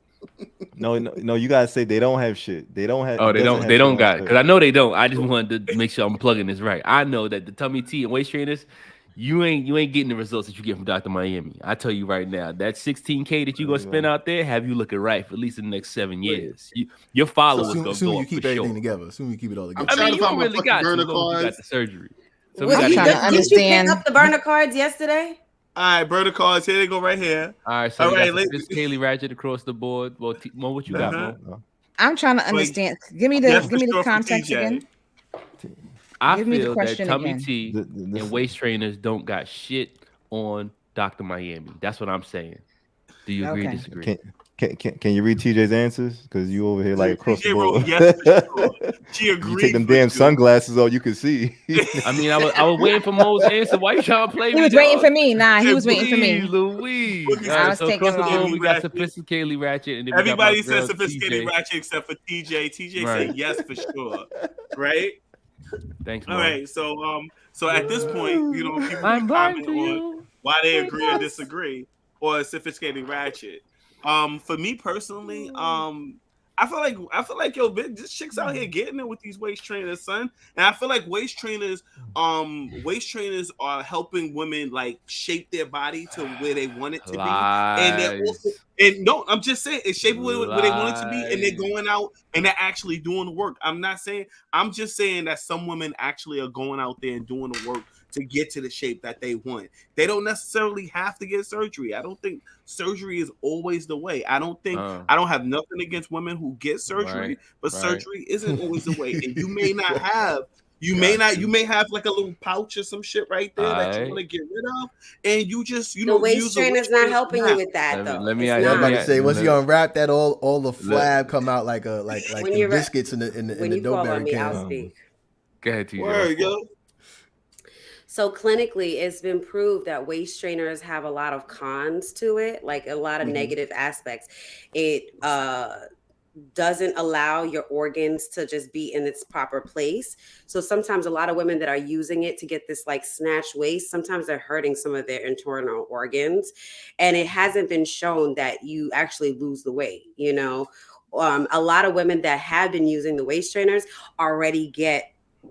No, you gotta say they don't have shit. They don't have. Oh, they don't got it. Because I know they don't. I just wanted to make sure I'm plugging this right. I know that the tummy tea and waist trainers, you ain't getting the results that you get from Dr. Miami. I tell you right now, that $16K that you gonna spend out there, have you looking right for at least the next 7 years. Your followers gonna Assume go you up keep for everything sure. together. Assume you keep it all together. I mean, you find my really fucking got burner you got cards. the surgery. So Did we you got pick up the burner cards yesterday? All right, burner cards. Here they go right here. all right. So All we right, got Kaylee Ratchet across the board. Well, Mo, what you got, Mo? I'm trying to understand. Give me the context again. I Give me the feel that question tummy again. tea and waist trainers don't got shit on Dr. Miami. That's what I'm saying. Do you agree or disagree? Can you read TJ's answers? Because you over here like across the TJ board. wrote yes for sure. She agreed. You take them with damn you. sunglasses off, you can see. I mean, I was waiting for Mo's answer. Why you trying to play? He was waiting for me. Nah, he was waiting for Louise, me. Louise. I was so taking across the board, long. we got sophisticated Ratchet, and then Everybody we got my said girl, sophisticated TJ. ratchet except for TJ. TJ Right. said yes for sure. Right? Thanks, Mo. All right. So at this point, people I'm can blind comment to on you. why they agree or disagree, or sophisticated ratchet. For me personally, I feel like yo, bitch, this chick's out here getting it with these waist trainers, son. And I feel like waist trainers are helping women like shape their body to where they want it to be. And they're also, and no, I'm just saying it's shaping where they want it to be, and they're going out and they're actually doing the work. I'm just saying that some women actually are going out there and doing the work to get to the shape that they want. They don't necessarily have to get surgery. I don't think surgery is always the way. I don't have nothing against women who get surgery, but surgery isn't always the way. And you may not have, you may have like a little pouch or some shit right there that you want to get rid of, and you just the waist trainer's not helping you with that though. I was about to say, once you unwrap that, all the flab come out like the biscuits in the dough berry can. I'll speak. Go ahead, TJ. Word, yo. So clinically, it's been proved that waist trainers have a lot of cons to it, like a lot of negative aspects. It doesn't allow your organs to just be in its proper place. So sometimes a lot of women that are using it to get this like snatched waist, sometimes they're hurting some of their internal organs. And it hasn't been shown that you actually lose the weight, you know. A lot of women that have been using the waist trainers already get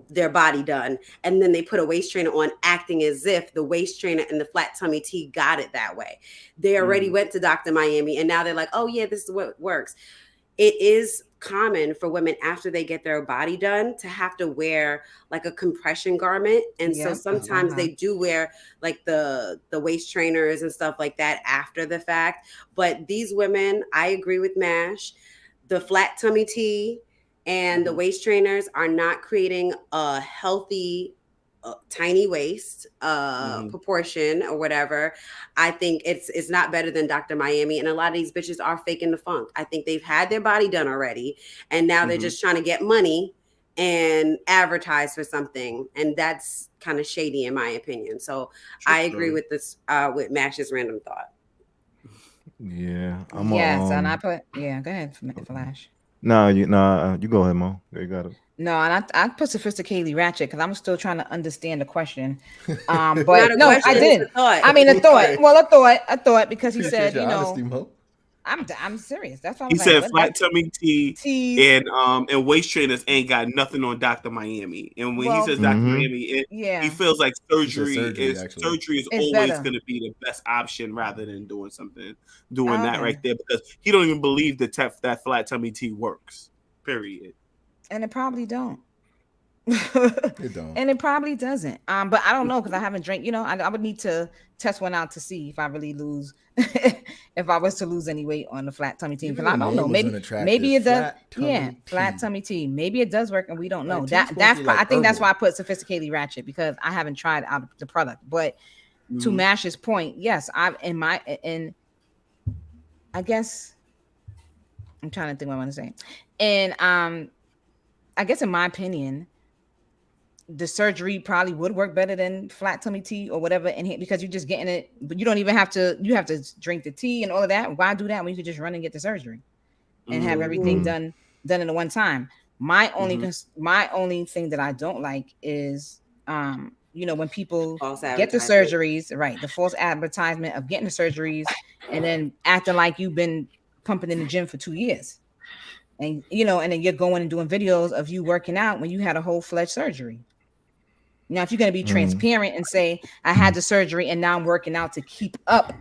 their body done, and then they put a waist trainer on acting as if the waist trainer and the flat tummy tea got it that way. They already went to Dr. Miami and now they're like, oh yeah, this is what works. It is common for women after they get their body done to have to wear like a compression garment, and so sometimes they do wear like the waist trainers and stuff like that after the fact. But these women, I agree with Mash, the flat tummy tea and the waist trainers are not creating a healthy tiny waist proportion or whatever. I think it's not better than Dr. Miami, and a lot of these bitches are faking the funk. I think they've had their body done already, and now they're just trying to get money and advertise for something, and that's kind of shady in my opinion. So I agree with this with Mash's random thought. Yeah, and I put go ahead, Flash. No, you go ahead, Mo. There you got it. No, and I put sophisticatedly ratchet because I'm still trying to understand the question. But no, I did. I mean, a thought. Well, a thought because he said, you know, I'm serious. That's why he said flat tummy tea and waist trainers ain't got nothing on Dr. Miami. And when he says Dr. Miami, he feels like surgery is always going to be the best option rather than doing that right there, because he don't even believe that flat tummy tea works. Period. And it probably don't. It don't. And it probably doesn't. But I don't know because I haven't drank. You know, I would need to test one out to see if I really lose. If I was to lose any weight on the flat tummy tea, because I don't know. Maybe it does. Flat tummy tea. Maybe it does work, and we don't know. That's I think that's why I put sophisticatedly ratchet, because I haven't tried out the product. But to Mash's point, yes, I guess I'm trying to think what I want to say, and I guess in my opinion, the surgery probably would work better than flat tummy tea or whatever, and because you're just getting it, but you don't even have to. You have to drink the tea and all of that. Why do that when you could just run and get the surgery and have everything done in the one time? My only thing that I don't like is, you know, when people get the surgeries, right? The false advertisement of getting the surgeries and then acting like you've been pumping in the gym for 2 years. And you know, and then you're going and doing videos of you working out when you had a whole-fledged surgery. Now, if you're going to be transparent and say, I had the surgery and now I'm working out to keep up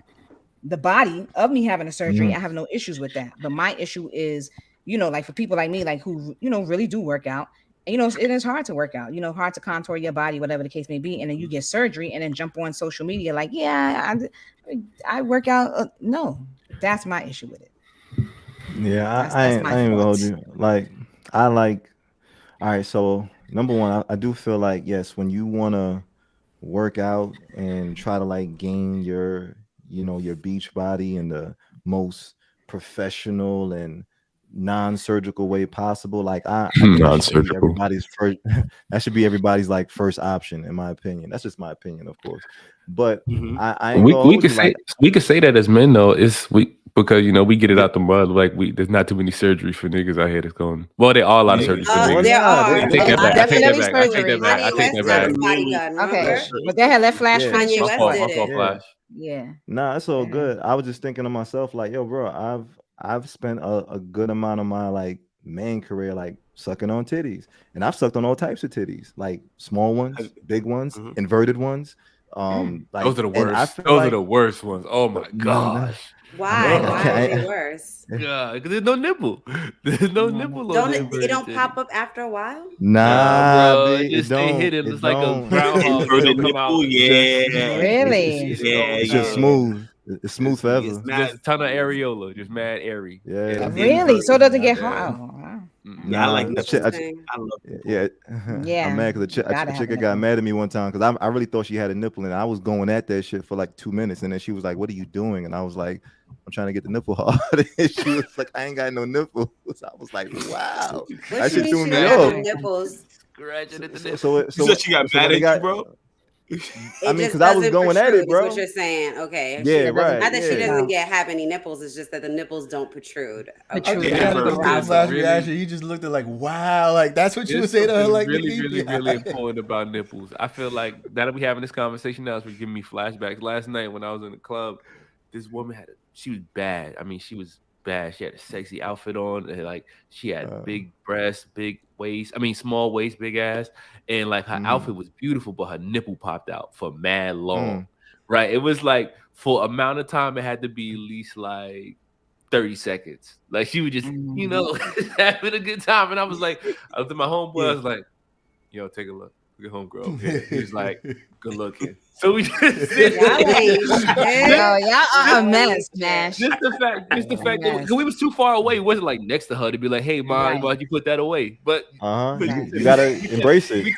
the body of me having a surgery, I have no issues with that. But my issue is, you know, like for people like me, like who, you know, really do work out. And, you know, it is hard to work out, you know, hard to contour your body, whatever the case may be. And then you get surgery and then jump on social media like, yeah, I work out. No, that's my issue with it. Yeah, I ain't gonna hold you. Like, all right, so number one, I do feel like, yes, when you want to work out and try to like gain your, you know, your beach body in the most professional and non-surgical way possible, like I think that should be everybody's first. That should be everybody's like first option, in my opinion. That's just my opinion, of course. But I ain't we could say that as men though. Because you know we get it out the mud. Like there's not too many surgeries for niggas out here that's going. Well, there are a lot of surgeries for niggas. There are. I take that back. Okay, but they had that Flash. My fault, Flash. Yeah. Nah, it's all good. I was just thinking to myself, like, yo, bro, I've spent a good amount of my like main career like sucking on titties, and I've sucked on all types of titties, like small ones, big ones, inverted ones. Like, those are the worst. Those are the worst ones. Oh my gosh. Why? Why are they worse? Yeah, because there's no nipple. There's no nipple on it. It don't pop up after a while? Nah, bro. It hit it. It's like a groundhog. Come out. Yeah. Really? It's just smooth. It's smooth forever. Just a ton of areola. Just mad airy. Yeah. Really? So it doesn't get hard? Oh, wow. Yeah, I like that. I love it. Yeah. I'm mad because a chick got mad at me one time because I really thought she had a nipple and I was going at that shit for like 2 minutes, and then she was like, "What are you doing?" And I was like, "I'm trying to get the nipple hard." And she was like, "I ain't got no nipples." I was like, "Wow." That shit threw me off. Nipples. Scratching at the nipple. So she got mad at you, bro? It mean, just because I was doesn't going at protrude, it, bro. is what you're saying. Okay. Yeah, doesn't right. Not that she Yeah. doesn't have any nipples, it's just that the nipples don't protrude. Protrude. Yeah, I gotta look at the because flash really- reaction. He just looked at like, wow, like that's what you would There's say to her, something like really, Nikki? really, Yeah. really important about nipples. I feel like now that we having this conversation now, it's giving me flashbacks. Last night when I was in the club, this woman she was bad. I mean, she was bad. She had a sexy outfit on, and like she had big breasts, big waist. I mean, small waist, big ass, and like her outfit was beautiful, but her nipple popped out for mad long. Right? It was like for amount of time, it had to be at least like 30 seconds. Like she would just, you know, having a good time. And I was like, I looked at my homeboy, I was like, yo, take a look. Look at homegirl over here. He was like, good looking. So we just Y'all ain't shit. Yo, y'all are a mess, Mash. just the fact that we was too far away. It wasn't like next to her to be like, hey, mom, why'd you put that away? But You gotta embrace it. we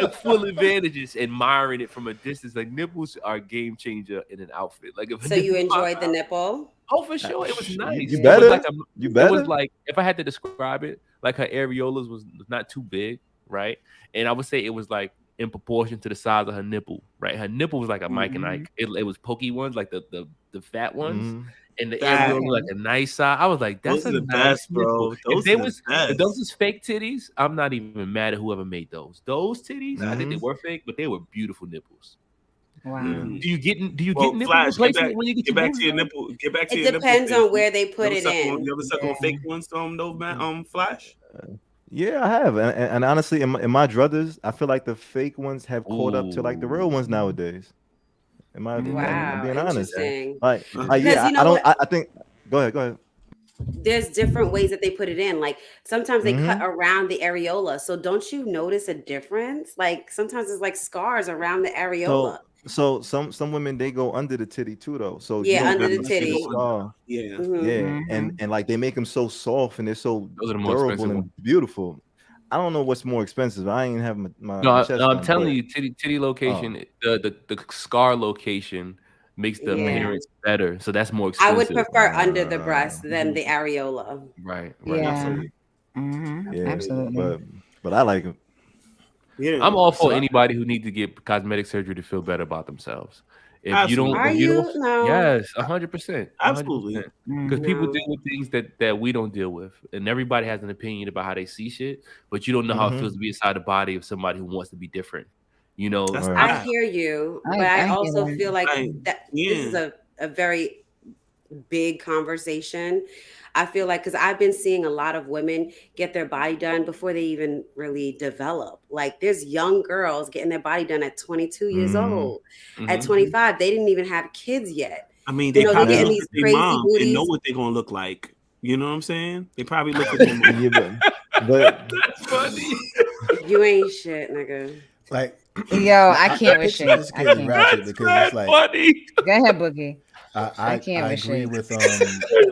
took full advantages, admiring it from a distance. Like nipples are a game changer in an outfit. Like if a So you nipple enjoyed pop the out- nipple? Oh, for sure. It was nice. You It better. was like You It better. was like, if I had to describe it, like her areolas was not too big, right? And I would say it was like in proportion to the size of her nipple, right? Her nipple was like a Mike and Ike. It was pokey ones, like the fat ones. And the areola was like a nice size. I was like, that's Those are a the nice best, bro. nipple. Those If those is fake titties, I'm not even mad at whoever made those. Those titties, I think they were fake, but they were beautiful nipples. Wow. Do you get Well, nipple Flash, replacement when you get back to your done? nipple. Get back to your It nipple. depends thing. on where they put You it ever suck in. on- You ever suck on fake ones, though, man? Flash. Yeah, I have, and honestly, in my druthers, I feel like the fake ones have caught up to like the real ones nowadays. I'm Wow, being honest. interesting. Like Because yeah, you know I don't. what? I think. Go ahead. There's different ways that they put it in. Like sometimes they cut around the areola. So don't you notice a difference? Like sometimes it's like scars around the areola. So some women they go under the titty too though. So Yeah, you don't under the really see titty. scar. Yeah. Mhm. And like they make them so soft and they're so Those are the more durable expensive and ones. beautiful. I don't know what's more expensive. I ain't have my No, chest I'm done, telling but- you, titty location, the scar location makes the appearance better. So that's more I expensive. would prefer under the breast than the areola. Right. Yeah. Absolutely. Yeah, Absolutely. but I like them. Yeah. I'm all for anybody who needs to get cosmetic surgery to feel better about themselves. If you don't, Are if you you? don't, No. yes, 100%, Absolutely. because people No. deal with things that we don't deal with, and everybody has an opinion about how they see shit, but you don't know how it feels to be inside the body of somebody who wants to be different. You know, That's I hear you, but I also feel like that this is a very big conversation. I feel like because I've been seeing a lot of women get their body done before they even really develop. Like there's young girls getting their body done at 22 years old. At 25, they didn't even have kids yet. I mean, they they're probably getting look these at their crazy mom and know booties. what they're gonna look like. You know what I'm saying? They probably look at their mom. Yeah, but that's funny. You ain't shit, nigga. Like, yo, I can't with picture shit. this I kid can't. ratchet because it's like funny. Go ahead, Boogie. I can't with agree shit. with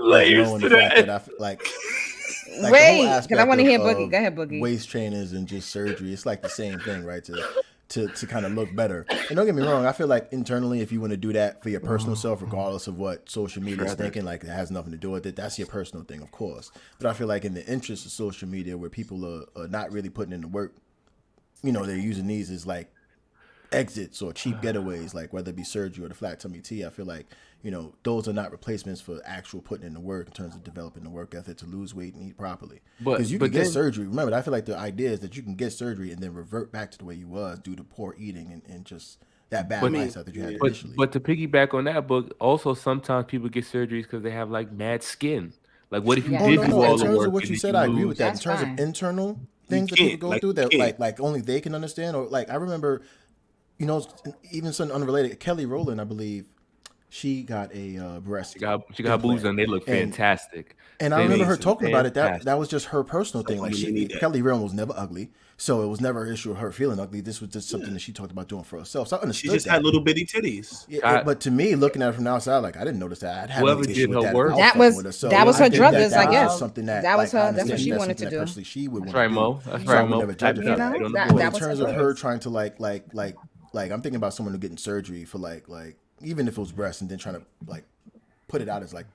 like knowing the fact that I like the whole Wait, because I aspect want to hear of Boogie. Go ahead, Boogie. waist trainers and just surgery. It's like the same thing, right? To kind of look better. And don't get me wrong, I feel like internally, if you want to do that for your personal self, regardless of what social media is thinking, like it has nothing to do with it. That's your personal thing, of course. But I feel like in the interest of social media, where people are not really putting in the work, you know, they're using these as like exits or cheap getaways, like whether it be surgery or the flat tummy tea. I feel like, you know, those are not replacements for actual putting in the work in terms of developing the work ethic to lose weight and eat properly. Because you can get surgery. Remember, I feel like the idea is that you can get surgery and then revert back to the way you was due to poor eating and just that bad mindset that you had initially. But to piggyback on that book, also sometimes people get surgeries because they have like mad skin. Like, what if you did do all in the terms work? of what you said, I agree with that. That's in terms fine. of internal things that people go through that like only they can understand, or like I remember, you know, even something unrelated. Kelly Rowland, I believe, she got a breast. She got her boobs done. They look fantastic. And I remember her talking about it. That was just her personal thing. Like Kelly Rowland was never ugly, so it was never an issue of her feeling ugly. This was just something that she talked about doing for herself. So I understood. She just had little bitty titties. Yeah, but to me, looking at it from the outside, like I didn't notice that. I'd have Whoever an issue did with her that. work. That was her druthers, I guess. Something that was like, her. That's what she that's wanted to something do. that personally she would That's want right, to Mo. do. That's So I right, would Mo. never judge her for that. that But in was terms her of her druthers. trying to like I'm thinking about someone who getting surgery for like even if it was breast and then trying to like put it out as like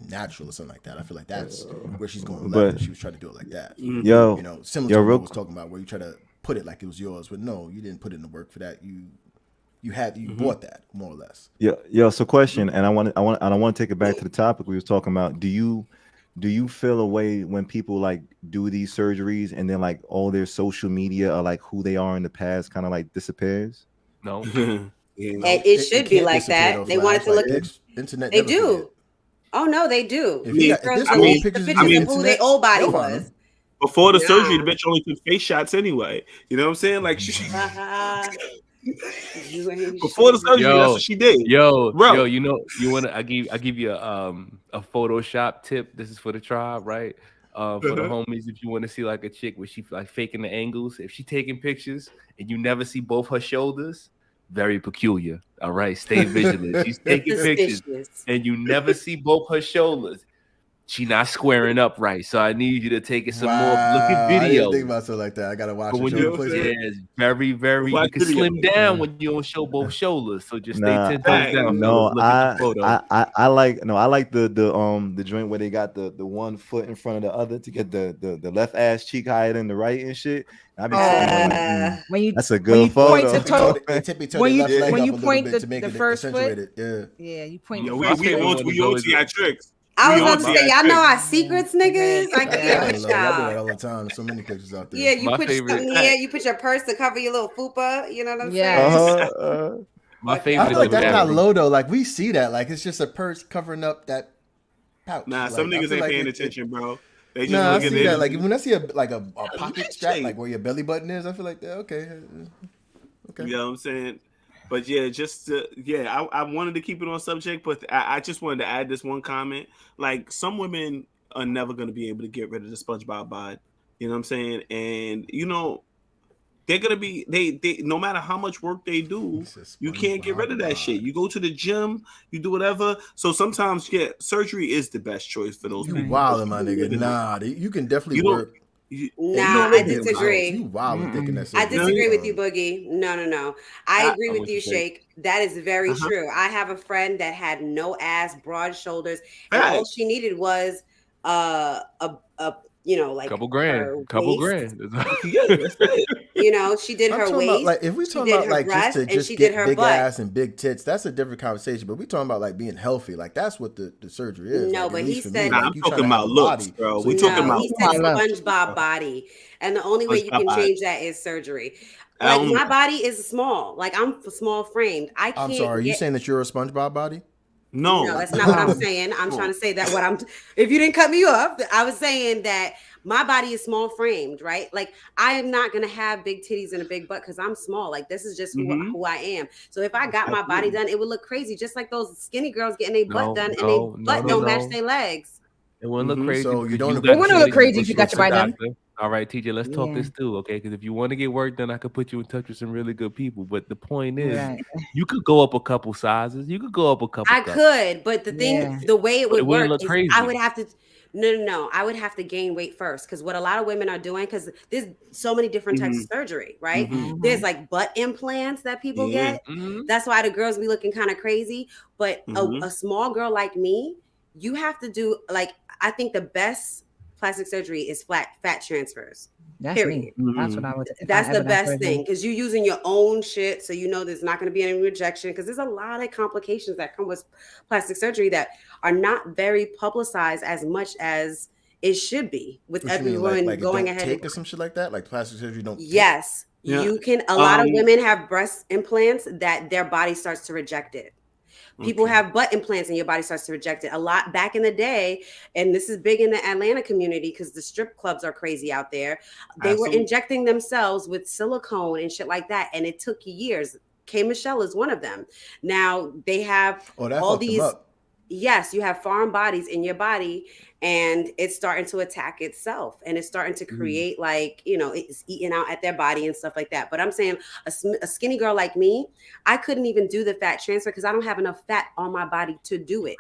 natural or something like that. I feel like that's where she's going left. If she was trying to do it like that. Yo, you know, similar to what I was talking about, where you try to put it like it was yours, but no, you didn't put in the work for that. You you bought that more or less. Yeah. So question, and I want to take it back to the topic we was talking about. Do you feel a way when people like do these surgeries and then like all their social media or like who they are in the past kind of like disappears? No. It should be like that. They want it to look. Internet. They never do. forget. Oh no, they do. If These girls delete the pictures of who their old body was. Before the surgery, the bitch only took face shots anyway. You know what I'm saying? Like before the surgery, that's what she did. Yo, you know, I give you a Photoshop tip. This is for the tribe, right? For the homies, if you want to see like a chick where she like faking the angles, if she taking pictures and you never see both her shoulders, very peculiar. All right, stay vigilant. She's taking pictures and you never see both her shoulders. She not squaring up right, so I need you to take it some more. Look at video. I didn't think about something like that. I gotta watch it. It's very, very. You can slim down when you don't show both shoulders. So just stay 10 toes down. No, I like the joint where they got the one foot in front of the other to get the left ass cheek higher than the right and shit. I be that's a good photo. When you point the first foot, yeah, you point. We on to our tricks. I was about to say, y'all know our secrets, niggas. I do that all the time. So many pictures out there. Yeah, you put something here. You put your purse to cover your little fupa. You know what I'm saying? My favorite. I feel like that's not low though. Like we see that. Like it's just a purse covering up that pouch. Nah, some niggas ain't paying attention, bro. They just I see that. Like when I see a pocket strap, like where your belly button is, I feel like okay. You know what I'm saying? But yeah, I wanted to keep it on subject, but I just wanted to add this one comment. Like some women are never going to be able to get rid of the SpongeBob bod. You know what I'm saying? And you know, they're gonna be they no matter how much work they do, you can't get rid of that shit. You go to the gym, you do whatever. So sometimes, surgery is the best choice for those people. You wildin', my nigga. Nah, you can definitely work. I disagree. You wild thinking that. I disagree with you, Boogie. No. I agree with you, Shake. That is very true. I have a friend that had no ass, broad shoulders, and all she needed was like couple grand. You know, she did her waist. Like if we talking about like just get big ass and big tits, that's a different conversation. But we talking about like being healthy, like that's what the surgery is. No, like, but he said, I'm talking about looks, bro. We talking about. He said SpongeBob body, and the only way you can change that is surgery. Like my body is small. Like I'm small framed. I can't. I'm sorry. Are you saying that you're a SpongeBob body? No, that's not what I'm saying. I'm trying to say that if you didn't cut me off, I was saying that my body is small framed, right? Like I am not going to have big titties and a big butt because I'm small. Like this is just who I am. So if I got my body done, it would look crazy. Just like those skinny girls getting their butt done and their butt don't match their legs. It wouldn't look crazy. So you don't look crazy if you got your body done. All right, TJ, let's talk this through, okay? Because if you want to get work done, I could put you in touch with some really good people. But the point is, you could go up a couple sizes. You could go up a couple. I could, but the thing, the way it would work is crazy. I would have to. No. I would have to gain weight first because what a lot of women are doing, because there's so many different types of surgery, right? There's like butt implants that people get. That's why the girls be looking kind of crazy. But a small girl like me, you have to do I think the best plastic surgery is fat transfers. Period. That's what I would. That's the best thing because you're using your own shit, so you know there's not going to be any rejection. Because there's a lot of complications that come with plastic surgery that are not very publicized as much as it should be. With everyone like going ahead and some shit like that, like plastic surgery don't. Yes, you can. A lot of women have breast implants that their body starts to reject it. People have butt implants and your body starts to reject it. A lot back in the day, and this is big in the Atlanta community because the strip clubs are crazy out there. They were injecting themselves with silicone and shit like that, and it took years. K. Michelle is one of them. Now they have all these. Yes, you have foreign bodies in your body, and it's starting to attack itself, and it's starting to create it's eating out at their body and stuff like that. But I'm saying a skinny girl like me, I couldn't even do the fat transfer because I don't have enough fat on my body to do it.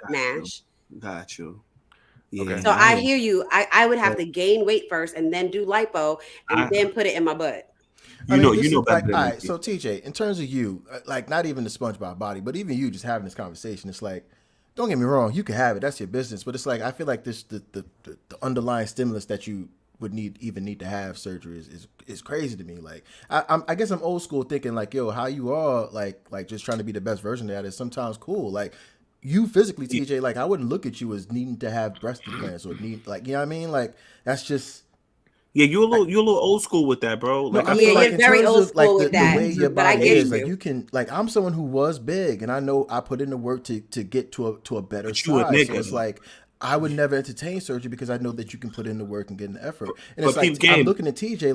Got you. Yeah. Okay. So I hear you. I would have to gain weight first and then do lipo and then put it in my butt. You know. Like, all right. So TJ, in terms of you, like not even the SpongeBob body, but even you just having this conversation, it's like. Don't get me wrong, you can have it. That's your business. But it's like I feel like this the underlying stimulus that you would need to have surgery is crazy to me. Like I guess I'm old school thinking like, yo, how you are like just trying to be the best version of that is sometimes cool. Like you physically, TJ, like I wouldn't look at you as needing to have breast implants or need like, you know what I mean? Like that's just. Yeah, you're a little old school with that, bro. Like No, I mean, like you're very old school with that. the way your But I body get is, you. like you can, like I'm someone who was big, and I know I put in the work to get to a better But you a size. So nigga. it's like I would never entertain surgery because I know that you can put in the work and get in the effort. And But it's like peep game. I'm looking at TJ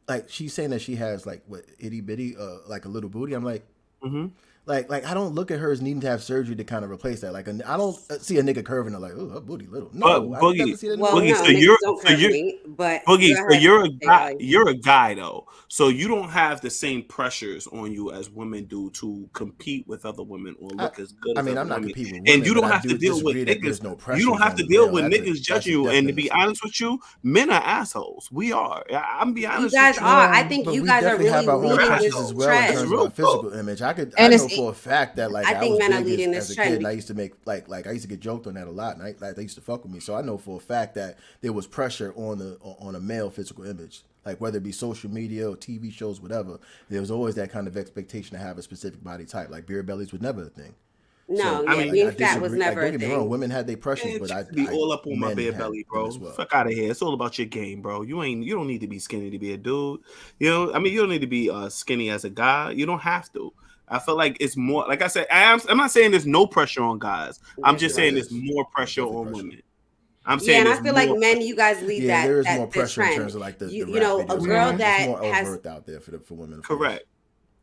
like she's saying that she has like what itty bitty like a little booty. I'm like. Mm-hmm. Like I don't look at her as needing to have surgery to kind of replace that. Like I don't see a nigga curving her like, oh, her booty little. No, But I Boogie- never see that. Well, Boogie, no, so niggas don't curve me, but Boogie, go so ahead, you're a guy. Ollie. You're a guy though, so you don't have the same pressures on you as women do to compete with other women or look as good. I as mean, other I'm not women. competing with And women, you but don't I have do to deal with disagree that niggas. there's no You pressures don't have on to the deal male. with That's a- niggas that's judging a you. And to definite be issue. honest with you, men are assholes. We are. I'm be You honest. guys with you. are. I think But you we guys are definitely really have our own leading pressures this as well in trend. terms of Real our physical image. I And know for a fact that like I I think was men are big leading as this a trend kid, and I used to make like I used to get joked on that a lot, and they used to fuck with me. So I know for a fact that there was pressure on a male physical image, like whether it be social media or TV shows, whatever. There was always that kind of expectation to have a specific body type. Like beer bellies was never a thing. No, I yeah, mean, being I fat was disagree. never Like, a don't get me wrong, thing. women had their pressures, Man, but chicks be all up on my men bare had belly, them bro. as well. Fuck out of here. It's all about your game, bro. You don't need to be skinny to be a dude. You know, I mean, you don't need to be skinny as a guy. You don't have to. I feel like it's more, like I said, I'm not saying there's no pressure on guys. I'm There's just not. saying there's more pressure Definitely on pressure. women. I'm Yeah, saying and I there's feel like more men, pressure. you guys lead Yeah, there is that more the pressure in trend. terms of like the You rap know, a videos. girl It's that more has overt out there for women. Of Correct.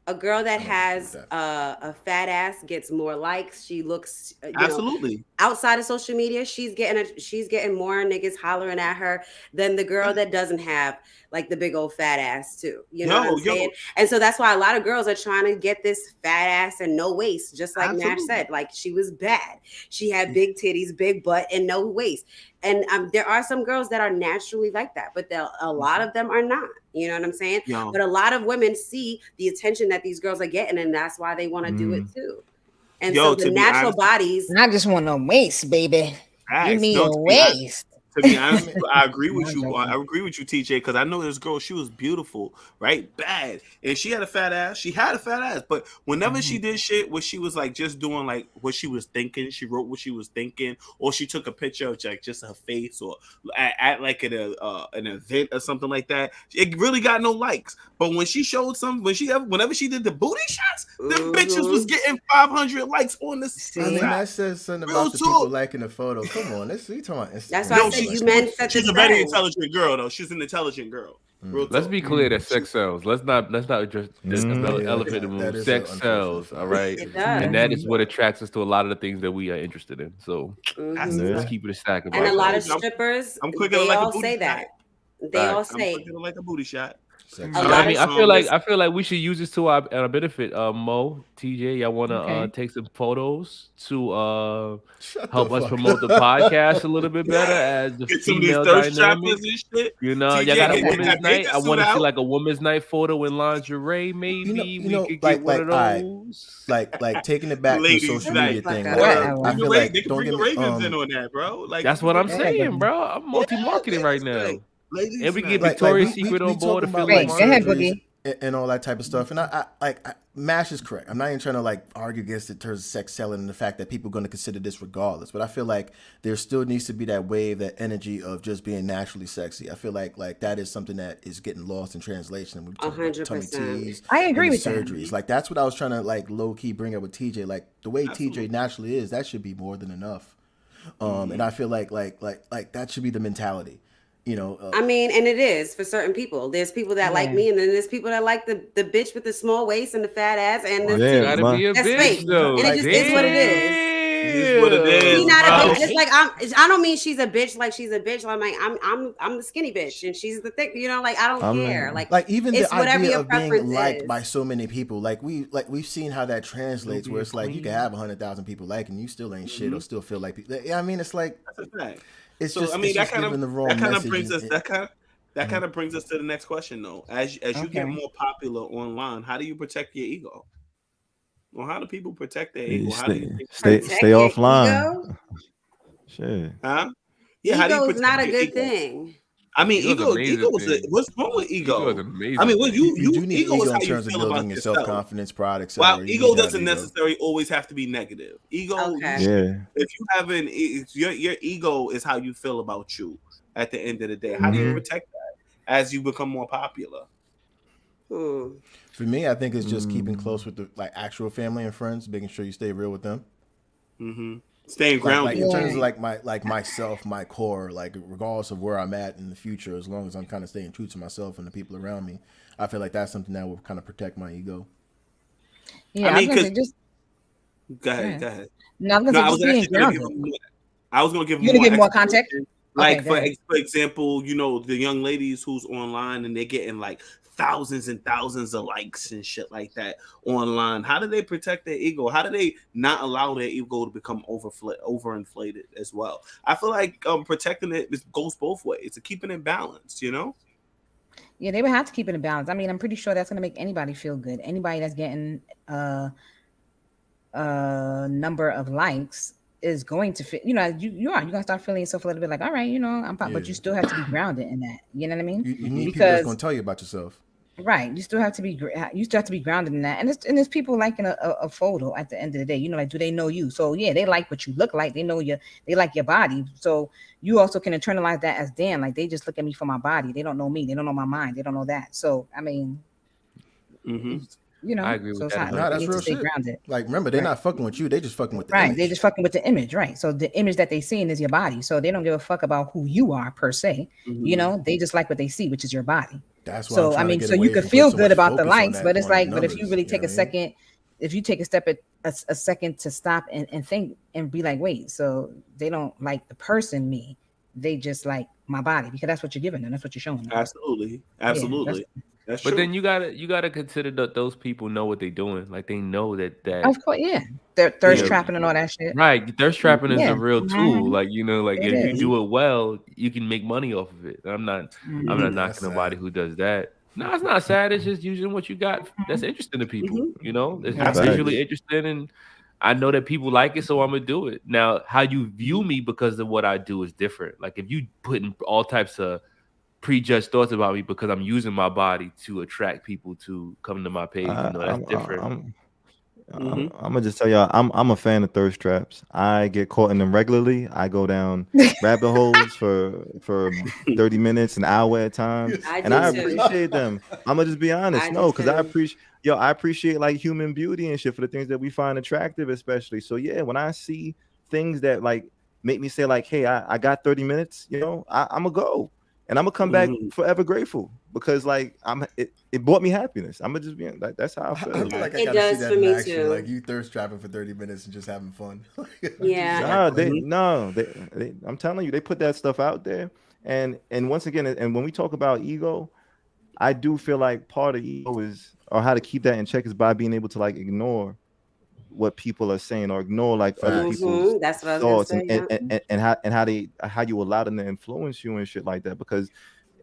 a girl that I don't has agree with a fat ass gets more likes. She looks, Absolutely. outside of social media, she's getting more niggas hollering at her than the girl that doesn't have like the big old fat ass too. You know what I'm saying? And so that's why a lot of girls are trying to get this fat ass and no waist, just like Nash said. Like she was bad. She had big titties, big butt, and no waist. And there are some girls that are naturally like that, but a lot of them are not. You know what I'm saying? Yo. But a lot of women see the attention that these girls are getting, and that's why they want to do it too. And so the natural bodies. I just want a waist, baby. Give me a waist. To be honest, I agree with you. I agree with you, TJ, because I know this girl. She was beautiful, right? Bad, and she had a fat ass. She had a fat ass, but whenever she did shit, where she was like just doing like what she was thinking, she wrote what she was thinking, or she took a picture of like just her face, or at like at an event or something like that. It really got no likes. But when she showed whenever she did the booty shots, them bitches was getting 500 likes on the side. I mean, that says something about the people liking the photo. Come on, let's see. That's why I said you men set the She's a very intelligent girl, though. She's an intelligent girl. Let's be clear that sex sells. Let's not just elephant in the room. Sex sells, all right? It does. And that is what attracts us to a lot of the things that we are interested in. So let's keep it a stack about and a lot of that. strippers, I'm quicker they like all a booty say shot. that. They all I'm say quicker like a booty shot. I feel like we should use this to our benefit. Mo, TJ, y'all want to take some photos to help us promote the podcast a little bit better as the Get some female of these dynamic. and shit. You know, TJ, y'all got a get women's that night. bathing I want to suit see out. like a women's night photo in lingerie. Maybe we could get one of those. Like taking it back to the Ladies' social night. media thing. Whatever. I feel like they can don't bring get the me. Ravens in on that, bro. Like That's what I'm saying, bro. I'm multi-marketing right now. Ladies' And we night. get Victoria's Secret on board to fill Wait, in go ahead, surgeries Boogie. and all that type of stuff. And I Mash is correct. I'm not even trying to like argue against it in terms of sex selling and the fact that people are going to consider this regardless. But I feel like there still needs to be that wave, that energy of just being naturally sexy. I feel like that is something that is getting lost in translation. When we talk about tummy 100%. teas, I agree and with that. surgeries. Like that's what I was trying to like low key bring up with TJ. Like the way TJ naturally is, that should be more than enough. And I feel like that should be the mentality. You know, I mean, and it is for certain people. There's people that like me, and then there's people that like the bitch with the small waist and the fat ass and the Gotta be a that's bitch fake. though. And it just is what it is. It is what it is. She's not a bro. bitch. It's like I don't mean she's a bitch like she's a bitch. I'm like I'm the skinny bitch and she's the thick. You know, like I don't care. Like even it's the whatever idea your of being preference liked is. by so many people, we've seen how that translates. Where it's like you can have 100,000 people liking you, still ain't shit, or still feel like. I mean, it's like That's a fact. it's So just. I mean, it's that just kind giving the of wrong message brings us and- that kind of brings us to the next question though. As you get Okay. more popular online, how do you protect your ego? Well, how do people protect their ego? How do you Stay Protect your offline. ego? Shit. Huh? Yeah, how do you Ego is protect not a your good ego? thing. I mean, Ego's an ego amazing is thing. what's wrong with ego? Ego's an amazing I mean, what thing. You do need ego is ego how in you terms of feel building about your yourself. self-confidence, pride, etc. While ego doesn't necessarily always have to be negative. Ego, Okay. if you haven't, your ego is how you feel about you. At the end of the day, how do you protect that as you become more popular? Hmm. For me, I think it's just keeping close with the like actual family and friends, making sure you stay real with them. Staying grounded. Like in terms of like myself, my core, like regardless of where I'm at in the future, as long as I'm kind of staying true to myself and the people around me, I feel like that's something that will kind of protect my ego. Yeah, I mean, because go Yeah. ahead. No, I was No, gonna I say was just being actually going to grounded. give him. I was going to give You him gonna more give more context? explanation. Okay, Like go ahead. for example, you know, the young ladies who's online and they're getting like thousands and thousands of likes and shit like that online. How do they protect their ego? How do they not allow their ego to become overinflated as well? I feel like protecting it goes both ways. To keeping it balanced, you know. Yeah, they would have to keep it in balance. I mean, I'm pretty sure that's gonna make anybody feel good. Anybody that's getting number of likes is going to feel, you're gonna start feeling yourself a little bit like, all right, but you still have to be grounded in that. You know what I mean? You need people that's going to tell you about yourself. Right, you still have to be grounded in that, and there's people liking a photo at the end of the day. Like, do they know you? So yeah, they like what you look like. They know they like your body. So you also can internalize that as damn, like they just look at me for my body. They don't know me. They don't know my mind. They don't know that. So I mean, I agree with that. Nah, that's real shit. Grounded. Like, remember, they're not fucking with you. They just fucking with the right. image. They just fucking with the image, right? So the image that they seeing is your body. So they don't give a fuck about who you are per se. They just like what they see, which is your body. That's why. So I mean, so you could feel good about the likes, but it's like, but if you really take a second, if you take a second to stop and think and be like, wait, so they don't like the person me, they just like my body, because that's what you're giving them, that's what you're showing them. Absolutely. That's but true. then you gotta consider that those people know what they're doing. Like they know that of course, they're thirst trapping and all that shit. Right, thirst trapping is a real tool. Like like It if is. you do it well, you can make money off of it. I'm not knocking nobody who does that. No, it's not sad. It's just using what you got that's interesting to people. It's just visually interesting, and I know that people like it, so I'm gonna do it. Now, how you view me because of what I do is different. Like if you put in all types of prejudged thoughts about me because I'm using my body to attract people to come to my page, that's different. I'm gonna just tell y'all, I'm a fan of thirst traps. I get caught in them regularly. I go down rabbit holes for 30 minutes, an hour at times, and I appreciate them. I'm gonna just be honest, because I appreciate like human beauty and shit for the things that we find attractive, especially. So yeah, when I see things that like make me say like, hey, I got 30 minutes, I'm gonna go. And I'm gonna come back forever grateful because like it brought me happiness. I'm gonna just be like, that's how I feel. I feel like I it gotta does see that for in me action. too. Like you thirst trapping for 30 minutes and just having fun. Yeah. I'm telling you, they put that stuff out there. And once again, and when we talk about ego, I do feel like part of ego is, or how to keep that in check, is by being able to like ignore what people are saying or ignore like other people's that's what thoughts I was gonna say, and how you allow them to influence you and shit like that, because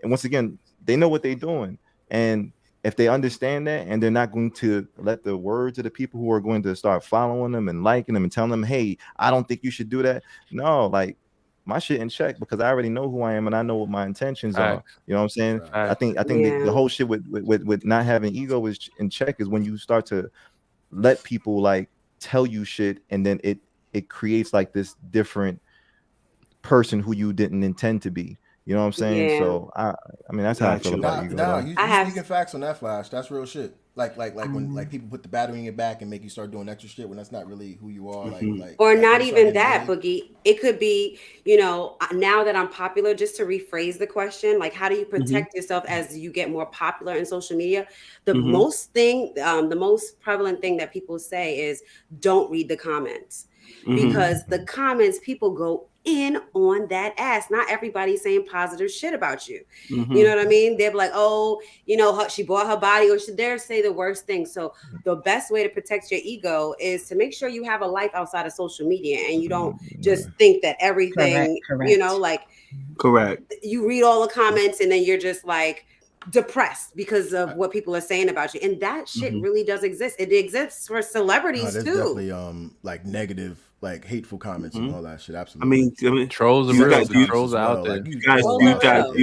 and once again they know what they're doing, and if they understand that and they're not going to let the words of the people who are going to start following them and liking them and telling them, hey, I don't think you should do that, no, like my shit in check because I already know who I am and I know what my intentions are. You know what I'm saying? I think the whole shit with not having ego is in check is when you start to let people like tell you shit, and then it creates like this different person who you didn't intend to be. You know what I'm saying? Yeah. So I mean that's how I feel about ego. Nah, you speaking facts on that, Flash. That's real shit. Like when like people put the battery in your back and make you start doing extra shit when that's not really who you are. Or not even that, Boogie. It could be, now that I'm popular, just to rephrase the question, like how do you protect yourself as you get more popular in social media? The most prevalent thing that people say is don't read the comments, because the comments, people go in on that ass. Not everybody's saying positive shit about you. You know what I mean? They're like, oh, she bought her body, or she dare say the worst thing. So the best way to protect your ego is to make sure you have a life outside of social media, and you don't just think that everything, Correct. like correct. You read all the comments and then you're just like, depressed because of what people are saying about you, and that shit really does exist. It exists for celebrities there's too. definitely like negative, like hateful comments and all that shit. Absolutely. I mean, trolls are real. Trolls are out there. You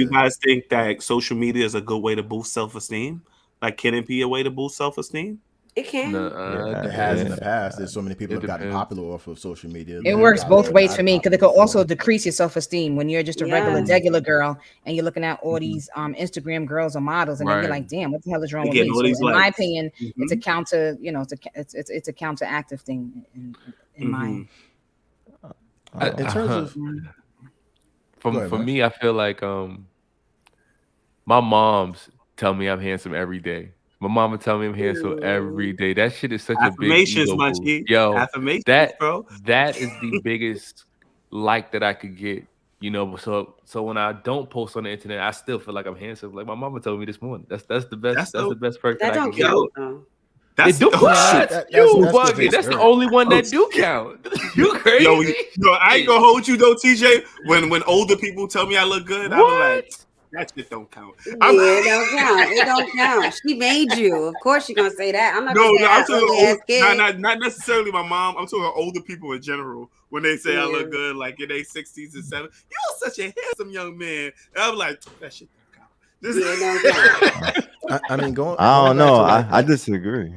guys think that social media is a good way to boost self-esteem? Like, can it be a way to boost self-esteem? It can. It has in the past. There's so many people have gotten popular off of social media. It works both ways for me because it could also decrease your self-esteem when you're just a regular girl and you're looking at all these Instagram girls or models, and then you're like, damn, what the hell is wrong with me? So in my opinion, it's a counter, it's a counteractive thing in my. In terms of for me, I feel like my mom's tell me I'm handsome every day. My mama tell me I'm handsome every day. That shit is such a big ego boost. Yo, that is the biggest like that I could get. You know, so when I don't post on the internet, I still feel like I'm handsome. Like my mama told me this morning. That's the best. That's the best perk that I can get. That's bugging. That's the only one that do count. You crazy? Yo, I ain't gonna hold you though, TJ. When older people tell me I look good, I'm like, that shit don't count. It don't count. It don't count. She made you. Of course you're gonna say that. I'm not gonna say not necessarily my mom. I'm talking older people in general. When they say I look good, like in their 60s and 70s, you're such a handsome young man. And I'm like, that shit don't count. I mean, I don't know. I disagree.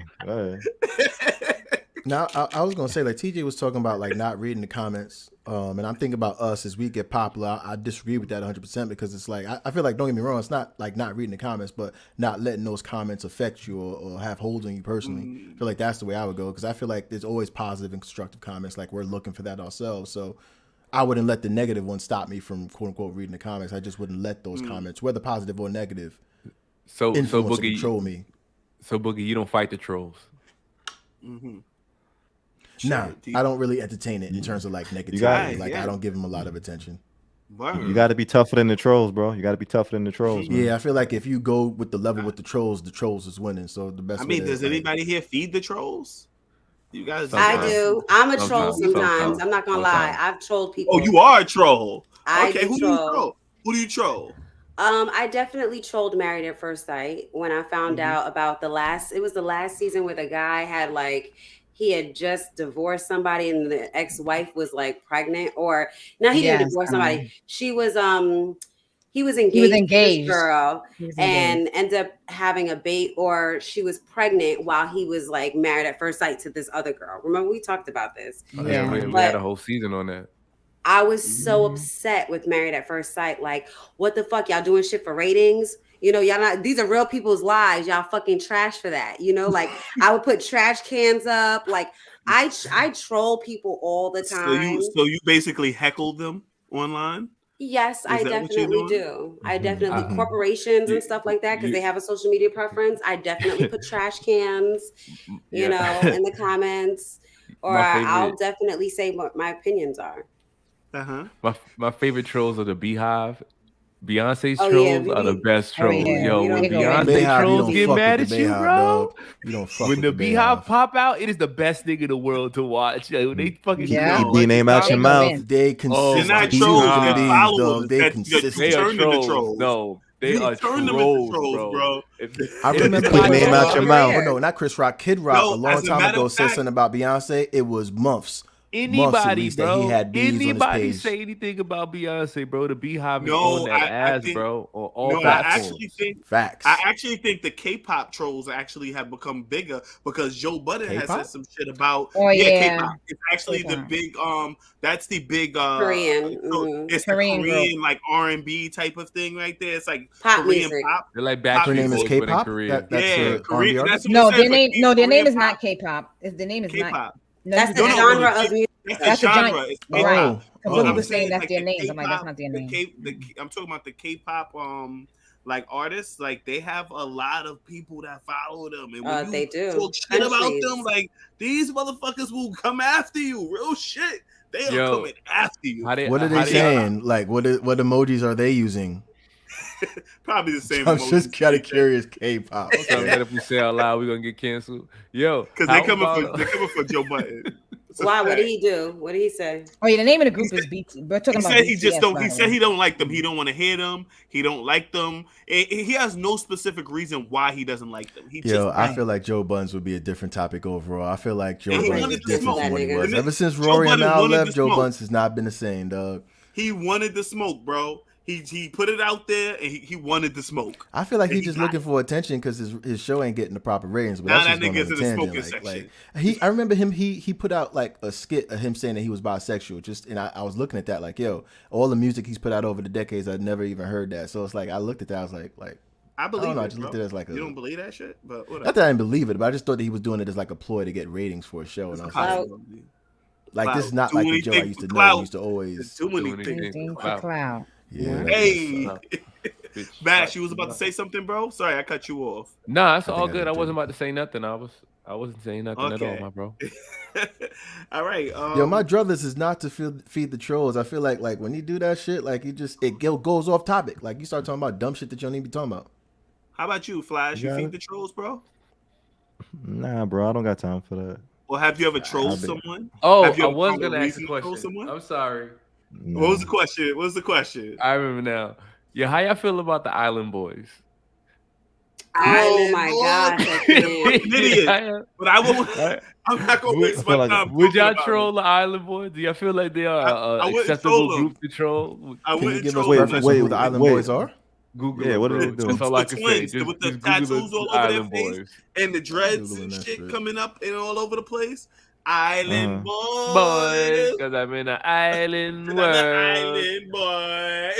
Now, I was gonna say, like TJ was talking about, like not reading the comments, and I'm thinking about us as we get popular. I disagree with that 100% because it's like I feel like, don't get me wrong, it's not like not reading the comments, but not letting those comments affect you or have hold on you personally. I feel like that's the way I would go because I feel like there's always positive and constructive comments. Like we're looking for that ourselves, so I wouldn't let the negative ones stop me from quote unquote reading the comments. I just wouldn't let those comments, whether positive or negative, influence or control me. So Boogie, you don't fight the trolls. Nah, I don't really entertain it in terms of like negativity. I don't give them a lot of attention. You got to be tougher than the trolls, bro. You got to be tougher than the trolls, man. Yeah, I feel like if you go with the level with the trolls is winning. So the best. I mean, does anybody here feed the trolls? You guys? I do. I'm a troll sometimes. I'm not gonna lie. I've trolled people. Oh, you are a troll. Okay, who do you troll? Who do you troll? I definitely trolled Married at First Sight when I found out about the last season where the guy had he had just divorced somebody and the ex-wife was like pregnant, or no, he didn't divorce somebody. She was he was engaged to this girl and ended up having a baby, or she was pregnant while he was like married at first sight to this other girl. Remember we talked about this? We had a whole season on that. I was so upset with Married at First Sight. Like, what the fuck? Y'all doing shit for ratings? You know, y'all not, these are real people's lives. Y'all fucking trash for that. You know, like I would put trash cans up. Like I troll people all the time. So you basically heckled them online? Yes, I definitely do. I definitely corporations and stuff like that because they have a social media preference. I definitely put trash cans, you know, in the comments, or I'll definitely say what my opinions are. My favorite trolls are the Beehive. Beyonce's trolls are the best trolls. Yo, when Beyonce trolls get mad at you, bro, when the Beehive pop out, it is the best thing in the world to watch. Yo, they fucking keep the name out your mouth. They consist. They're not trolls. They consist. They are trolls. No, they are trolls, bro. I remember the name out your mouth. Oh no, not Chris Rock. Kid Rock a long time ago said something about Beyonce. It was months. Anybody, bro. Anybody say anything about Beyonce, bro? The Beehive is on that ass, bro. On all platforms. I actually think the K-pop trolls actually have become bigger because Joe Budden has said some shit about. K-pop. It's actually the big that's the big Korean. It's the Korean like R&B type of thing right there. It's like pop Korean music. pop. They're like Backstreet Her name is K-pop. Korean. No, their name is not K-pop. The name is K-pop. not. That's the genre of music. That's the genre. Right. Willie was saying that's their names. I'm like, that's not their name. I'm talking about the K-pop like artists. Like they have a lot of people that follow them, and when they do talk shit about them, like these motherfuckers will come after you. Real shit. They are coming after you. What are they saying? Like what emojis are they using? Probably the same. I'm just kind of curious. K-pop. Something that if we say out loud, we're gonna get canceled. Yo, because they're coming for Joe Budden. Why? What did he do? What did he say? Oh yeah, the name of the group is BT. We're talking He about said BTS. he just don't. by He the said way. he don't like them. He don't want to hear them. He don't like them. He has no specific reason why he doesn't like them. He Yo, just. I feel like Joe Buns would be a different topic overall. I feel like Joe And he Buns wanted is to different smoke. from what he That was. nigga. Ever since Joe Rory and Budden Mal wanted left, to Joe smoke. Buns has not been the same, dog. He wanted the smoke, bro. He put it out there and he wanted the smoke. I feel like And he's he just got looking it. for attention because his show ain't getting the proper ratings. But Now that's that just going nigga's on a in the tangent. smoking section. I remember him. He put out like a skit of him saying that he was bisexual. Just and I was looking at that like, yo, all the music he's put out over the decades, I'd never even heard that. So it's like I looked at that, I was like, I believe don't know, it. I just looked bro. at it as like you don't believe that shit, but whatever. not that I didn't believe it, but I just thought that he was doing it as like a ploy to get ratings for a show. And I was like, Possibility. like this is not Do like the Joe I anything used for to know. clout. He used to always, Too many Doing things. Anything Clout. for clout. yeah. that Hey, was, Mash, you was about to say something, bro? Sorry, I cut you off. Nah, that's I think all I good. did I too. wasn't about to say nothing. I wasn't saying nothing at all, Okay. my bro. All right. Yo, my druthers is not to feed the trolls. I feel like when you do that shit, like it goes off topic. Like you start talking about dumb shit that you don't even be talking about. How about you, Flash? You got feed it? the trolls, bro? Nah, bro, I don't got time for that. Or have you ever trolled I've been- someone? Oh, Have you I ever was found a gonna ask a reason to troll question. someone? I'm sorry. No. What was the question? What was the question? I remember now. Yeah, how y'all feel about the Island Boys? Oh my boy. gosh, I can't. Idiot. Yeah. But I won't. Right. I'm not gonna Would- waste my time. Would talking y'all about troll it. the Island Boys? Do y'all feel like they are I an wouldn't acceptable troll them. group to troll? I Can you wouldn't give us troll them. preference on who the Island wait. Boys are? Google Yeah, it, what do bro. they do? That's all I can say. Twins Just, with the just Google tattoos the all over their Island face. Boys. And the dreads Googling and that shit shit. coming up and all over the place. Island Boys, boys. because I'm in an island And I'm world. an island boy.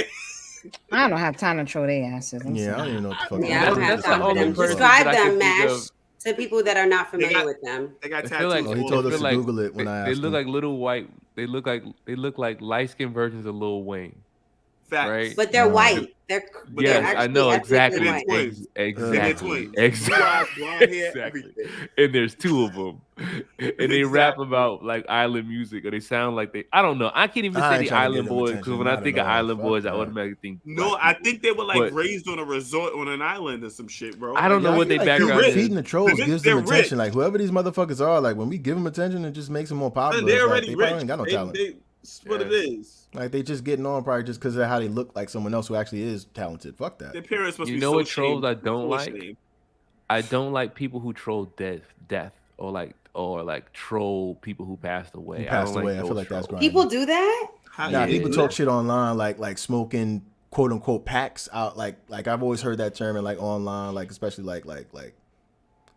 I don't have time to troll their asses. I'm Yeah, I sorry. don't even know what the fuck. Yeah, I don't have That's time the for only them. person Describe that I can them, think Mash, of. to people that are not familiar got- with them. They got I tattoos. feel like Oh, he all told over. us feel to like Google it when I they asked look him. like little white. They look like light skinned versions of Lil Wayne. Facts. right? But they're white. They're Yes, actually I know ethnically exactly. white. twins. Exactly. They're twins. Exactly. Blue eyes, blonde hair, Exactly. everything. And there's two of them, and they rap Exactly. about like island music, or they sound like they. I don't know. I can't even I say ain't the trying to Island give them Boys attention, because when I not think at of all. Island Fuck Boys, I that. automatically think. No, black I people. think they were like But- raised on a resort on an island or some shit, bro. I don't know Yeah, what feel they like background rich. is. feeding the trolls They're gives them rich. attention. Like whoever these motherfuckers are, like when we give them attention, it just makes them more popular. They're It's like, already they rich. probably ain't got no talent. It's what it is. Like they just getting on probably just because of how they look like someone else who actually is talented. Fuck that. Their parents must You be know so what trolls ashamed. I don't So like? ashamed. I don't like people who troll death or like troll people who passed away. Who passed I don't away, I like feel those like that's trolls. grimy. People do that? How Nah, you people do talk that? shit online like smoking quote unquote packs out like I've always heard that term and like online like especially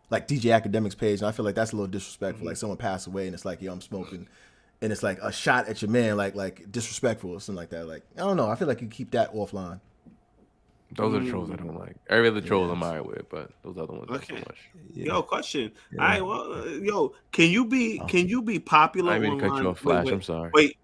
like DJ Academic's page and I feel like that's a little disrespectful. Like someone passed away and it's like yo I'm smoking and it's like a shot at your man like disrespectful or something like that. Like I don't know. I feel like you keep that offline. Those are the trolls I don't like. Every other troll I'm Yes. alright with, but those other ones not so Okay. much. Yo, question. Yeah. All right, well, yo, can you be popular I didn't mean to cut online? you off, Flash. I'm sorry. Wait,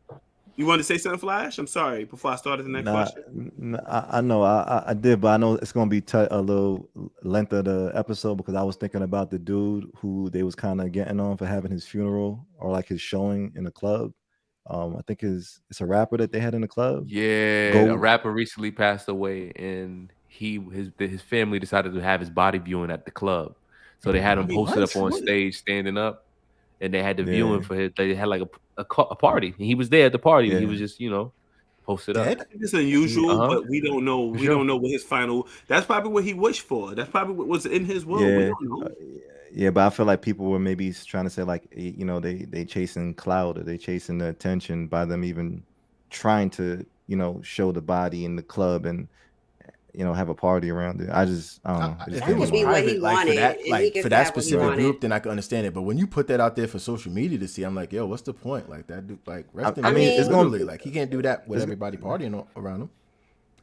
you wanted to say something, Flash? I'm sorry. Before I started the next question. I know I did, but I know it's gonna be a little length of the episode because I was thinking about the dude who they was kind of getting on for having his funeral or like his showing in a club. I think it's a rapper that they had in the club. Yeah, Go- a rapper recently passed away, and his family decided to have his body viewing at the club. So they had him Wait, posted what? up on What? stage, standing up, and they had the Yeah. viewing for his. They had like a party, and he was there at the party. And he Yeah. was just posted Dead? up. It's unusual, Uh-huh. but we don't know. We Sure. don't know what his final. That's probably what he wished for. That's probably what was in his will. We Yeah. don't know. Yeah, but I feel like people were maybe trying to say like they chasing clout or they chasing the attention by them even trying to show the body in the club and have a party around it. I don't know. It just If That it could was be what he private, like for wanted, that, and he like gets for to that have what he specific wanted. group, then I can understand it. But when you put that out there for social media to see, I'm like, yo, what's the point? Like that dude, like rest in I mean, peace, it's gonna- literally, like he can't do that with everybody partying around him.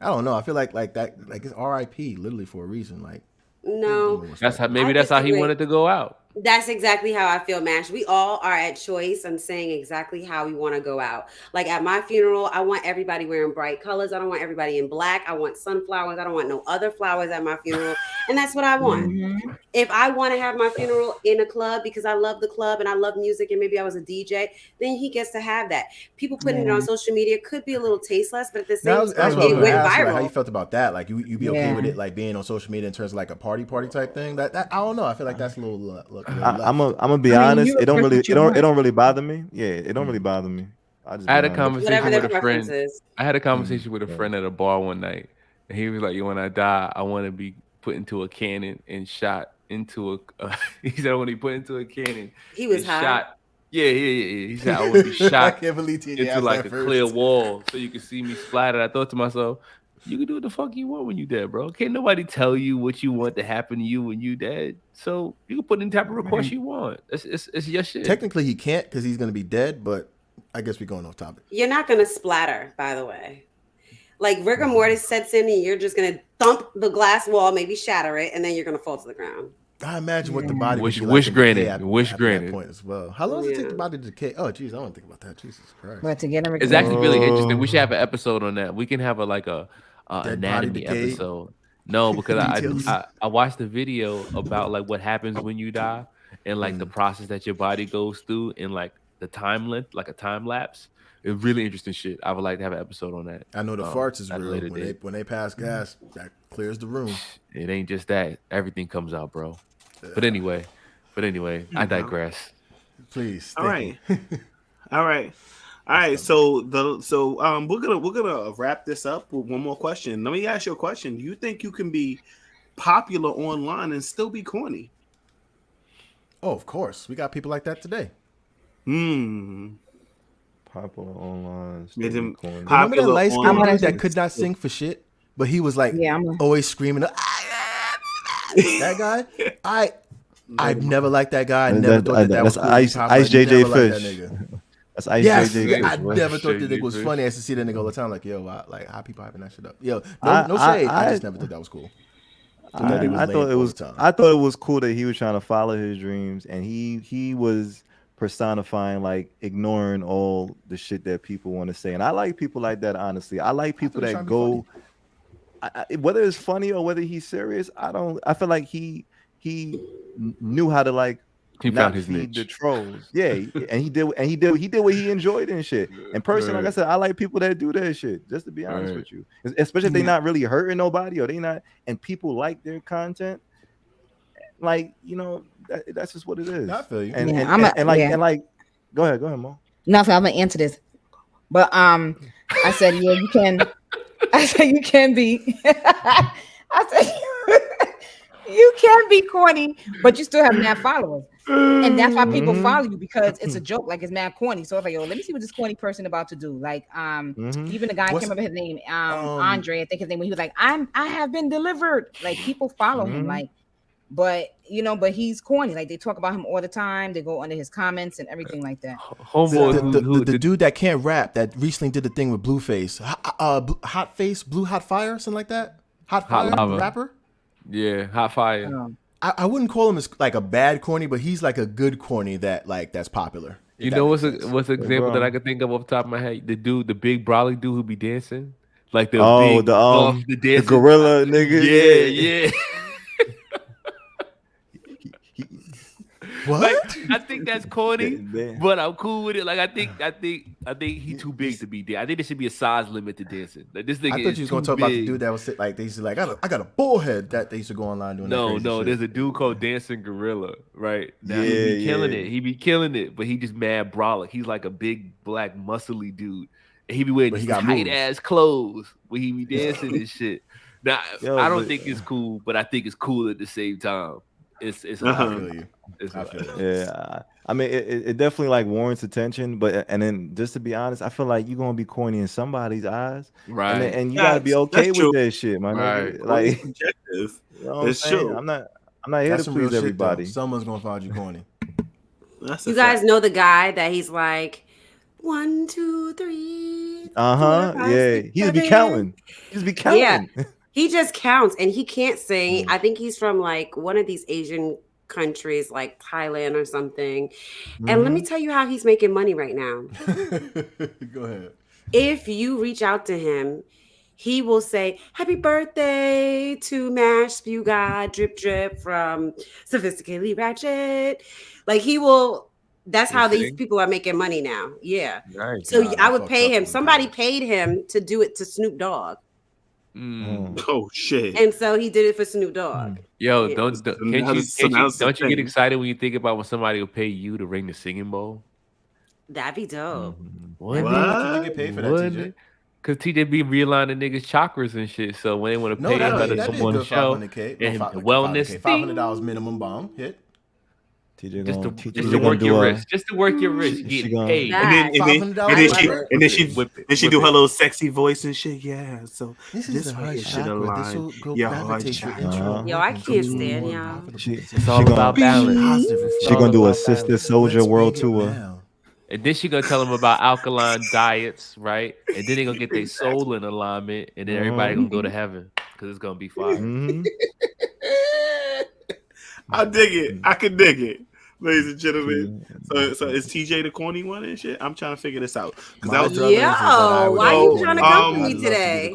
I don't know. I feel like that, like it's R.I.P. literally for a reason. Like No. That's how I that's how he disagree. wanted to go out. That's exactly how I feel, Mash. We all are at choice. I'm saying exactly how we want to go out. Like at my funeral, I want everybody wearing bright colors. I don't want everybody in black. I want sunflowers. I don't want no other flowers at my funeral. And that's what I want. Mhm. If I want to have my funeral in a club because I love the club and I love music and maybe I was a DJ, then he gets to have that. People putting it on social media could be a little tasteless, but at the same now, that's time, what I it was went gonna ask you, like, how you viral. felt about that. Like you be okay Yeah. with it, like being on social media in terms of like a party type thing. That I don't know. I feel like that's a little I'm gonna be honest. It don't really bother me. Yeah, it don't really bother me. I had a conversation with a friend. I had a conversation with a Yeah. friend at a bar one night, and he was like, "When I die, I want to be put into a cannon and shot into a." He said, "I want to be put into a cannon." He was high. Shot. Yeah. He said, "I want to be shot into like a clear wall so you can see me splattered." I thought to myself, "You can do what the fuck you want when you dead, bro. Can't nobody tell you what you want to happen to you when you dead. So you can put any type of request you want. It's your shit." Technically, he can't because he's gonna be dead, but I guess we're going off topic. You're not gonna splatter, by the way. Like rigor mortis sets in, and you're just gonna thump the glass wall, maybe shatter it, and then you're gonna fall to the ground. I imagine what the body wish granted. That point as well. How long does it take the body to decay? Oh, geez, I don't think about that. Jesus Christ. But to get him, it's actually really interesting. We should have an episode on that. We can have a anatomy episode. No, because I watched the video about like what happens when you die and like the process that your body goes through and like the time length, like a time lapse. It's really interesting shit. I would like to have an episode on that. I know the farts is real. When they pass gas, that clears the room. It ain't just that. Everything comes out, bro. But anyway, I digress. Please. All right. So we're gonna wrap this up with one more question. Let me ask you a question. Do you think you can be popular online and still be corny? Oh, of course. We got people like that today. Popular online. Remember that light skinned dude that could not sing for shit, but he was like always screaming. That guy, I've never liked that guy. I never thought that was cool. Ice JJ Fish. That's Ice JJ Fish. I never thought that nigga was funny. I used to see that nigga all the time. Like, yo, like how people hyping that shit up. Yo, no shade. I just never thought that was cool. I thought it was cool that he was trying to follow his dreams, and he was personifying like ignoring all the shit that people want to say. And I like people like that. Honestly, I like people that go. Whether it's funny or whether he's serious, I feel like he knew how to like found his niche. The trolls. Yeah, and he did what he enjoyed and shit. And personally, like I said, I like people that do that shit. Just to be honest with you, especially if they're not really hurting nobody or they not, and people like their content. Like, you know, that's just what it is. I feel you. And go ahead, Mo. Nothing. I'm gonna answer this, but I said you can. I said you can be. I said you can be corny, but you still have mad followers, and that's why people follow you, because it's a joke. Like, it's mad corny. So it's like, yo, let me see what this corny person about to do. Like, even the guy, I can't remember his name, Andre, I think his name. When he was like, I have been delivered. Like, people follow him. Like, but he's corny. Like, they talk about him all the time. They go under his comments and everything like that. The dude that can't rap that recently did the thing with Blueface, Hot Face, Blue Hot Fire, something like that. Hot Fire, rapper. Yeah, Hot Fire. I wouldn't call him as like a bad corny, but he's like a good corny that's popular. You know what's an example that I could think of off the top of my head? The big brolic dude who be dancing, like the gorilla nigga. Yeah. What? Like, I think that's corny, but I'm cool with it. Like, I think he's too big to be there. I think there should be a size limit to dancing. Like, this nigga, I thought you was gonna talk about the dude that was like, they used to like, I got a bullhead that they used to go online doing. No, there's a dude called Dancing Gorilla, right? Now, he be killing it, but he just mad brolic. He's like a big black muscly dude, and he be wearing these tight ass clothes when he be dancing and shit. Now, I don't think it's cool, but I think it's cool at the same time. I feel you. Yeah, I mean, it definitely like warrants attention, but and then just to be honest, I feel like you're gonna be corny in somebody's eyes, right? And you gotta be okay with that shit, man. Right. Like, subjective. You know it's true. I'm not here to please everybody. Someone's gonna find you corny. You guys know the guy that he's like 1, 2, 3. 4, 5, 6, he just be counting. Yeah. He just counts, and he can't sing. I think he's from like one of these Asian countries, like Thailand or something. And let me tell you how he's making money right now. Go ahead. If you reach out to him, he will say, "Happy birthday to Mash Spew God, Drip Drip from Sophisticatedly Ratchet." Like, he will. That's how these people are making money now. Yeah. Nice. So I would pay him. Somebody paid him to do it to Snoop Dogg. Oh shit! And so he did it for Snoop Dogg. Yo, Yeah. don't you get excited when you think about when somebody will pay you to ring the singing bowl? That'd be dope. What? Did you get paid for that, TJ? Cause TJ be realigning niggas chakras and shit. So when they want to pay him, let us come on the show. $500K. And wellness, $500 minimum bomb hit. TJ just TJ to work your wrist. Just to work your wrist. She Get gonna- paid. And then she do her little sexy voice and shit. Yeah. So this is the heart chakra. This will go gravitate your intro. Yo, I can't stand y'all. It's all about balance. She gonna do a Sister Soldier World Tour. And then she gonna tell them about alkaline diets, right? And then they gonna get their soul in alignment, and then everybody gonna go to heaven because it's gonna be fire. I dig it. I can dig it, ladies and gentlemen. So is TJ the corny one and shit? I'm trying to figure this out. Why are you trying to come for me today?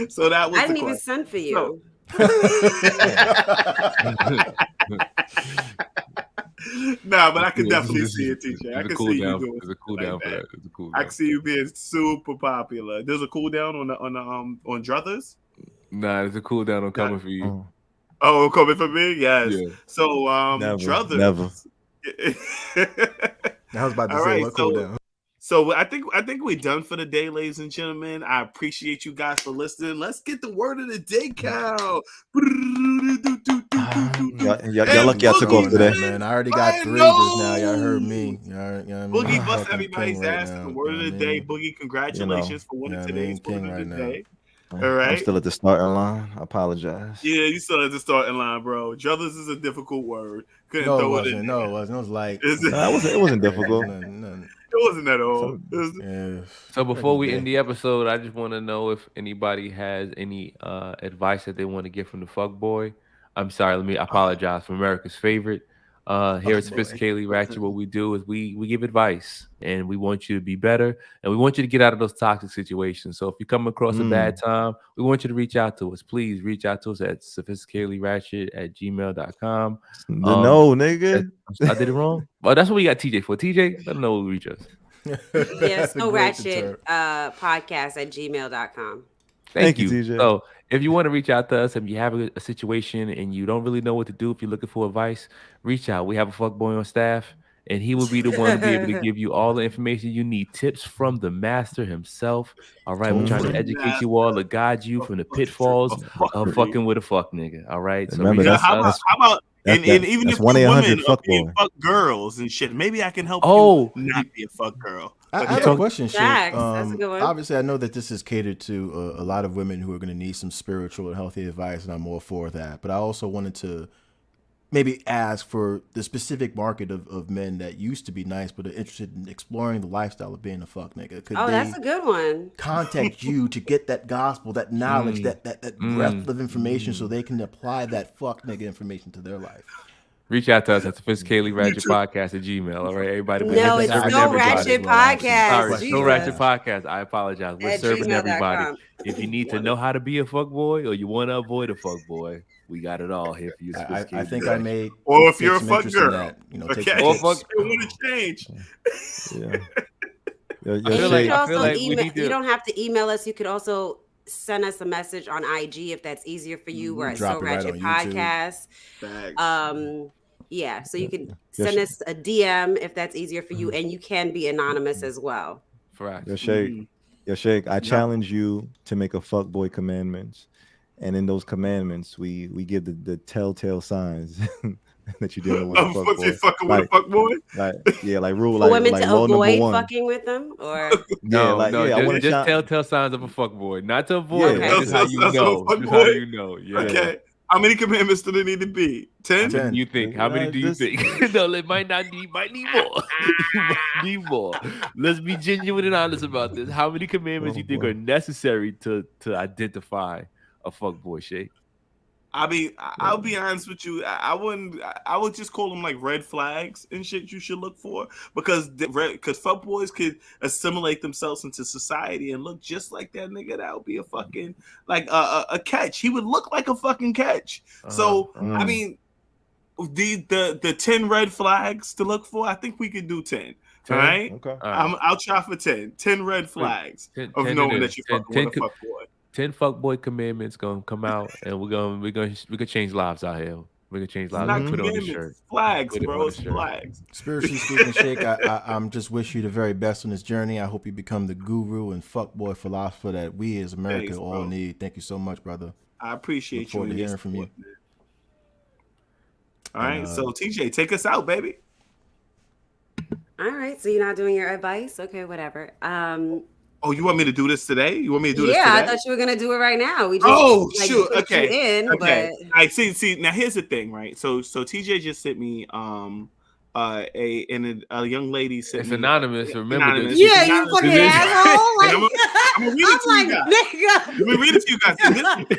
So that was I didn't even send for you. Nah, but I can definitely see it, TJ. I can see you doing. There's a cool down for that. There's a cool down. I can see you being super popular. There's a cool down on Druthers. Nah, there's a cool down on coming for you. Oh, coming for me? Yes. Yeah. So Druthers. Never. I was about to say what cool down. So I think we're done for the day, ladies and gentlemen. I appreciate you guys for listening. Let's get the word of the day, Cal. Y'all lucky I took off today. Man, I already got 3 just now. Y'all heard me. Boogie bust everybody's ass. The word of the day. Boogie, congratulations for winning today's word of the day. All right. I'm still at the starting line. I apologize. Yeah, you still at the starting line, bro. Druthers is a difficult word. Couldn't throw it in. No, it wasn't. It was like it wasn't difficult. It wasn't at all. So before we end the episode, I just want to know if anybody has any advice that they want to get from the fuckboy. I'm sorry, I apologize for America's favorite. Here at Sophisticatedly Ratchet, what we do is we give advice, and we want you to be better, and we want you to get out of those toxic situations. So if you come across a bad time, we want you to reach out to us. Please reach out to us at sophisticatedlyratchet@gmail.com. No, nigga. I did it wrong. Well, that's what we got TJ for. TJ, let them know who reach us. Yeah, so ratchet podcast@gmail.com. Thank you, TJ. So if you want to reach out to us, if you have a situation and you don't really know what to do, if you're looking for advice, reach out. We have a fuckboy on staff, and he will be the one to be able to give you all the information you need. Tips from the master himself. All right, we're trying to educate you all, to guide you from the pitfalls of fucking with a fuck nigga. All right, so remember how about and even if we're women fuck being fuck girls and shit, maybe I can help you not be a fuck girl. I have a question, Shake. That's a good one. Obviously, I know that this is catered to a lot of women who are going to need some spiritual and healthy advice, and I'm all for that. But I also wanted to maybe ask for the specific market of men that used to be nice but are interested in exploring the lifestyle of being a fuck nigga. Could that's a good one. Contact you to get that gospel, that knowledge, that breadth of information so they can apply that fuck nigga information to their life? Reach out to us at Sophisticatedly Ratchet Podcast at Gmail. All right, everybody. No, it's No Ratchet Podcast. Sorry, No Ratchet Podcast. I apologize. We're serving everybody. If you need to know how to be a fuckboy or you want to avoid a fuckboy, we got it all here for you. I think I may. Or if you're a fuck girl, okay. Or fuck, you want to change. Yeah. You don't have to email us. You could also send us a message on IG if that's easier for you. We're at So Ratchet Podcast. Yeah, so you can send us a DM if that's easier for you, and you can be anonymous as well. Yo, Shake, I challenge you to make a fuckboy commandments, and in those commandments, we give the telltale signs that you're dealing with a fuckboy. Fucking with a fuckboy? Like rule, for women like to avoid fucking with them, or just telltale signs of a fuckboy, not to avoid. That's how you know. How you know? Yeah. Okay. How many commandments do there need to be? 10? How many do you think? How many do you think? No, it might need more. Need more. Let's be genuine and honest about this. How many commandments you think are necessary to identify a fuckboy, Shay? I mean, I'll be honest with you. I would just call them like red flags and shit you should look for, because fuckboys could assimilate themselves into society and look just like that nigga. That would be a fucking like a catch. He would look like a fucking catch. So I mean, the 10 red flags to look for. I think we could do 10. 10? All right. Okay. I'll try for 10. 10 red flags 10 of knowing that you're fucking with a fuck boy. 10 fuckboy commandments gonna come out, and we could change lives out here. We can change lives. Not Put it on the commandments, shirt. flags, Put it bro. on the It's shirt. flags. Spiritually speaking, Shake, I'm just wish you the very best on this journey. I hope you become the guru and fuckboy philosopher that we as America all need. Thank you so much, brother. I appreciate Look forward you. to hearing from you. All right, so TJ, take us out, baby. All right, so you're not doing your advice? Okay, whatever. Oh, you want me to do this today? You want me to do this today? Yeah, I thought you were gonna do it right now. We just shoot. put Okay. you in, Okay. but I see. Now here's the thing, right? So TJ just sent me a young lady sent It's me anonymous. Remember anonymous. this. yeah, you fucking asshole. Like, I'm gonna read it to you guys. nigga. Let me read it to you guys.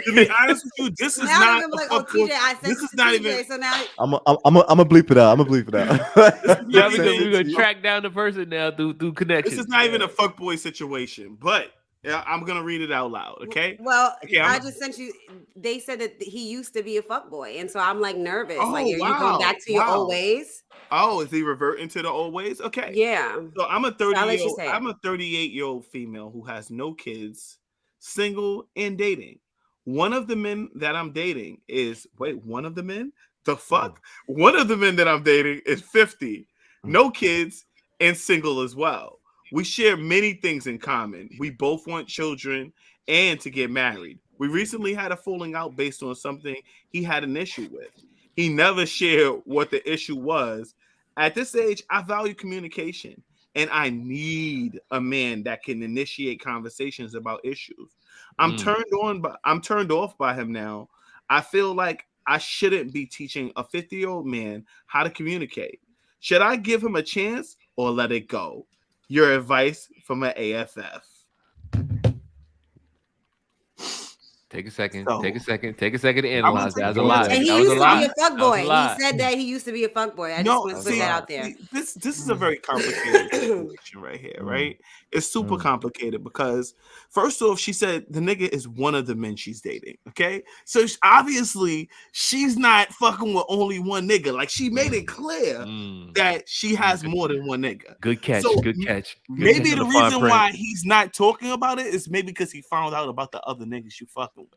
To be honest with you, this is Now not I'm a like, fuck TJ, boy. I said This is to not TJ, even. so now I'm a bleep it out. Yeah, we're gonna track down the person now through connections. This is not even a fuckboy situation, but I'm gonna read it out loud. Okay. Well, Okay, I just sent you. They said that he used to be a fuckboy, and so I'm like nervous. Like, are you wow. going back to your old ways? Oh, is he reverting to the old ways? Okay. Yeah. So I'm a I'll let you say it. 38-year-old female who has no kids, single and dating. One of the men that I'm dating is one of the men? The fuck? One of the men that I'm dating is 50, no kids, and single as well. We share many things in common. We both want children and to get married. We recently had a falling out based on something he had an issue with. He never shared what the issue was. At this age, I value communication, and I need a man that can initiate conversations about issues. I'm turned off by him now. I feel like I shouldn't be teaching a 50-year-old man how to communicate. Should I give him a chance or let it go? Your advice from an AFF. Take a second. So, take a second to analyze that. That was a I'm lot. gonna And take he That was used a to lot. be a That was fuckboy. lot. He said that he used to be a fuckboy. I just want to put that out there. This is a very complicated situation right here, right? It's super complicated because first off, she said the nigga is one of the men she's dating. Okay, so obviously she's not fucking with only one nigga. Like she made it clear that she has more than one nigga. Good catch. So, Good catch. Maybe catch the on fine reason print. why he's not talking about it is maybe because he found out about the other niggas you fucking with.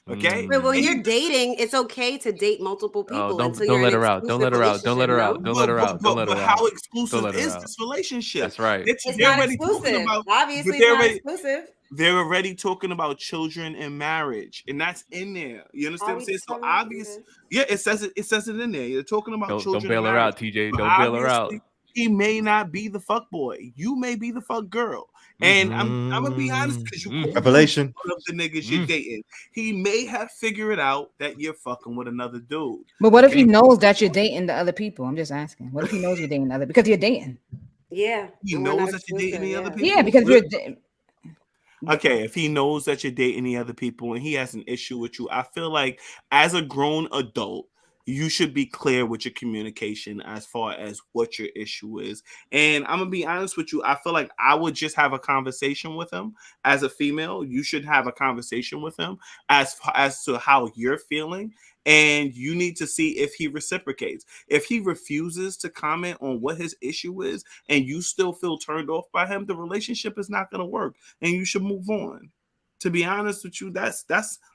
Okay, But when you're dating, it's okay to date multiple people don't until you're let in her an out. Don't let her out. Don't let her out. Don't let her out. Don't let her But out. how exclusive let her is out. this relationship? That's right. It's They're not already talking exclusive. about, Obviously, but it's not exclusive. they're already talking about children and marriage, and that's in there. You understand what I'm saying? So obvious, yeah, it says it in there. You're talking about children. Don't bail and her out, marriage. TJ. But Don't bail her out. obviously, he may not be the fuck boy. You may be the fuck girl. And I'm gonna be honest because you revelation of the niggas you're dating. He may have figured out that you're fucking with another dude. But what if he knows that you're dating the other people? I'm just asking. What if he knows you're dating the other because you're dating? Yeah. He knows that you're dating the other people. Yeah, because you're. Okay, if he knows that you're dating the other people and he has an issue with you, I feel like as a grown adult, you should be clear with your communication as far as what your issue is. And I'm gonna be honest with you, I feel like I would just have a conversation with him. As a female, you should have a conversation with him as to how you're feeling. And you need to see if he reciprocates. If he refuses to comment on what his issue is and you still feel turned off by him, the relationship is not going to work and you should move on. To be honest with you, that's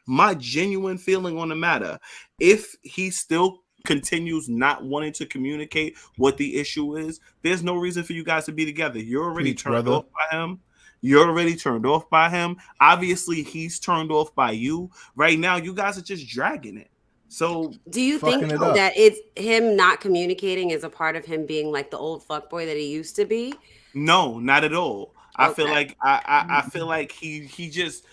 my genuine feeling on the matter. If he still continues not wanting to communicate what the issue is, there's no reason for you guys to be together. You're already turned off by him. You're already turned off by him. Obviously, he's turned off by you. Right now, you guys are just dragging it. So do you think that it's him not communicating is a part of him being like the old fuckboy that he used to be? No, not at all. I feel like I feel like he just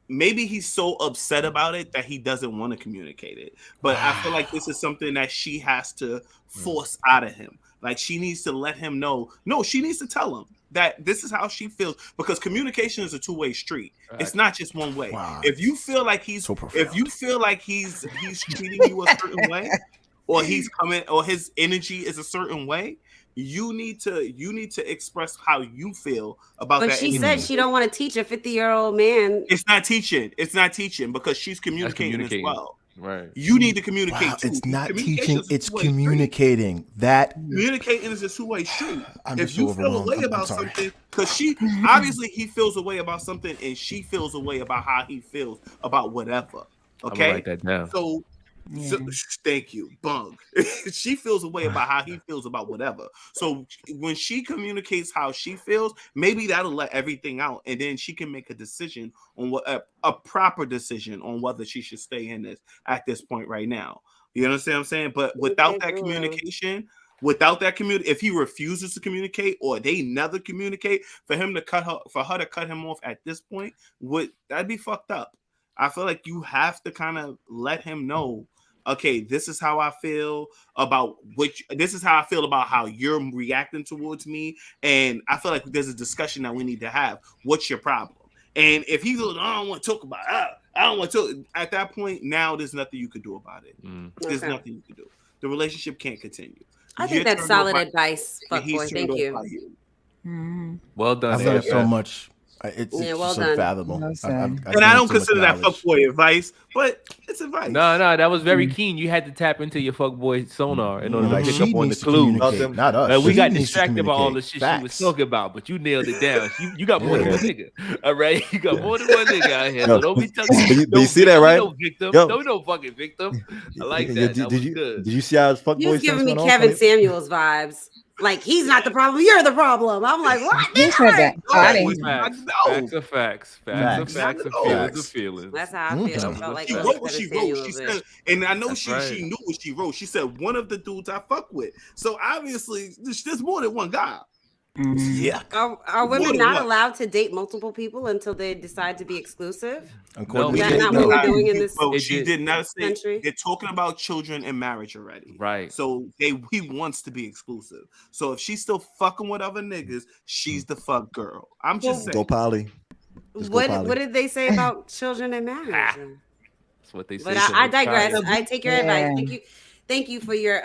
maybe he's so upset about it that he doesn't want to communicate it. But I feel like this is something that she has to force out of him. Like she needs to let him know. No, she needs to tell him that this is how she feels because communication is a two-way street. Right. It's not just one way. Wow. If you feel like he's treating you a certain way, or he's coming, or his energy is a certain way, you need to express how you feel about that. But she said she don't want to teach a 50-year-old man. It's not teaching. It's not teaching because she's communicating as well. Right. You need to communicate Wow, too. it's not Communication teaching, is a it's two-way street. communicating. That Communicating is a two-way street. I'm If just you so feel a overwhelmed. way I'm about sorry. something, because she obviously he feels a way about something, and she feels a way about how he feels about whatever. I'm gonna Okay, write that down. so Yeah. thank you, Bung. She feels a way about how he feels about whatever. So when she communicates how she feels, maybe that'll let everything out, and then she can make a decision on what a proper decision on whether she should stay in this at this point right now. You understand what I'm saying? But without that communication, if he refuses to communicate or they never communicate, for her to cut him off at this point, that'd be fucked up. I feel like you have to kind of let him know, okay, this is how I feel about how you're reacting towards me. And I feel like there's a discussion that we need to have. What's your problem? And if he's like, I don't want to talk about it, I don't want to, at that point, now there's nothing you could do about it. There's nothing you can do. The relationship can't continue. I think that's solid advice, fuckboy. Thank you. Well done. I've learned so much. It's well just done. unfathomable. Well said. And I don't consider that fuckboy advice, but it's advice. No, that was very keen. You had to tap into your fuckboy sonar in order to pick She up on the needs to clues. communicate, not us. We She got needs to distracted by all the shit communicate. she was Facts. talking about, but you nailed it down. You got more than one nigga. All right, you got more than one nigga out here. So don't be talking. But you see that, right? No victim. Yo. Don't be no fucking victim. I like that. That was good. Did you see how his fuckboy? You're giving me Kevin Samuels vibes. Like he's not the problem, you're the problem. I'm like, what? Who said that? Facts are facts. Facts are feelings. That's how I feel. I felt like She wrote what she wrote. She said, and I know she knew what she wrote. She said one of the dudes I fuck with. So obviously, there's more than one guy. Yeah. Are women not allowed to date multiple people until they decide to be exclusive? No, is that not what we're doing in this she did not say country? They're talking about children and marriage already. Right. So he wants to be exclusive. So if she's still fucking with other niggas, she's the fuck girl. I'm just saying. Go poly. What did they say about children and marriage? That's what they say. But I digress. I take your advice. Thank you for your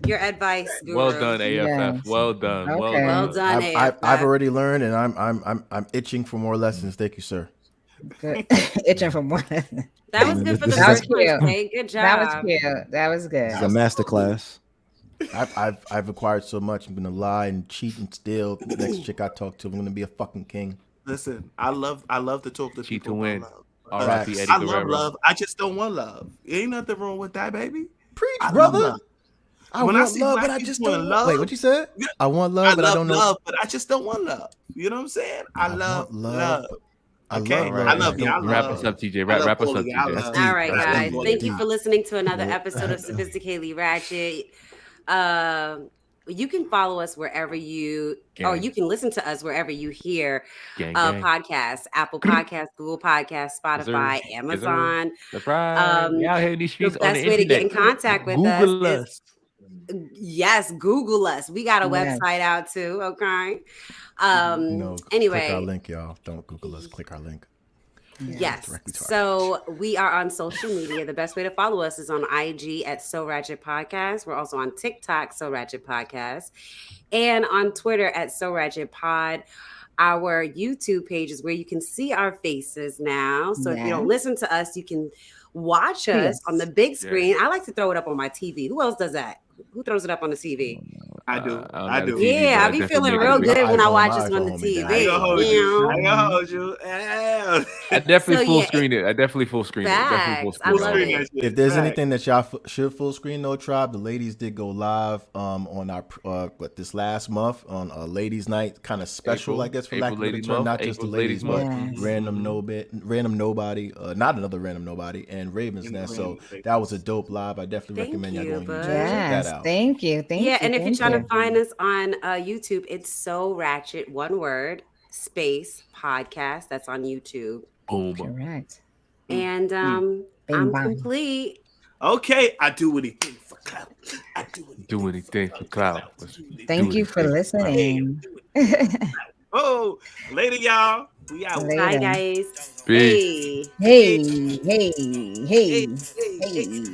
your advice. Guru. Well done, AFF. Yes. Well done. Okay. Well done, AFF. I've already learned, and I'm itching for more lessons. Thank you, sir. Good. Itching for more. That was good for the first one. Okay, good job. That was cute. That was good. It's a master class. I've acquired so much. I'm gonna lie and cheat and steal. The next chick I talk to, I'm gonna be a fucking king. Listen, I love to talk to cheat people to win. I love love. I just don't want love. Ain't nothing wrong with that, baby. Preach, brother. I want love, but I just don't love. Wait, what you said? I want love, but I don't know. Love, but I just don't want love. You know what I'm saying? I love love. Okay, I love you. Wrap us up, TJ. Wrap us up, TJ. All right, guys. Thank you for listening to another episode of Sophisticatedly Ratchet. You can follow us wherever you can listen to us wherever you hear podcasts, Apple Podcasts, Google Podcasts, Spotify, Amazon. That's right. Y'all hear these streets the best way to get in contact with Google us. Yes, Google us. We got a website out too. Okay. Anyway, click our link, y'all. Don't Google us. Click our link. Yes. So we are on social media. The best way to follow us is on IG at So Ratchet Podcast. We're also on TikTok, So Ratchet Podcast, and on Twitter at So Ratchet Pod. Our YouTube page is where you can see our faces now. So if you don't listen to us, you can watch us on the big screen. I like to throw it up on my TV. Who else does that? Who throws it up on the TV? I do. I do. Yeah, I be feeling real good when I watch this on the TV. I gonna hold you. I definitely full screen it. I definitely full screen it. I love it. If there's anything that y'all should full screen, though, Tribe, the ladies did go live on our this last month on a ladies' night kind of special, I guess, for lack of a term. Not just the ladies, but random nobody, not another random nobody, and Raven's Nest. So that was a dope live. I definitely recommend y'all going to check that out. Thank you. Yeah, and if you're trying to find us on YouTube, it's So Ratchet, one word, space, podcast. That's on YouTube. Boom. Correct. And I'm complete. Okay, I do anything for clout. Do anything for clout. Thank you for listening. Oh, later, y'all. We out. Bye, guys. Peace. Hey.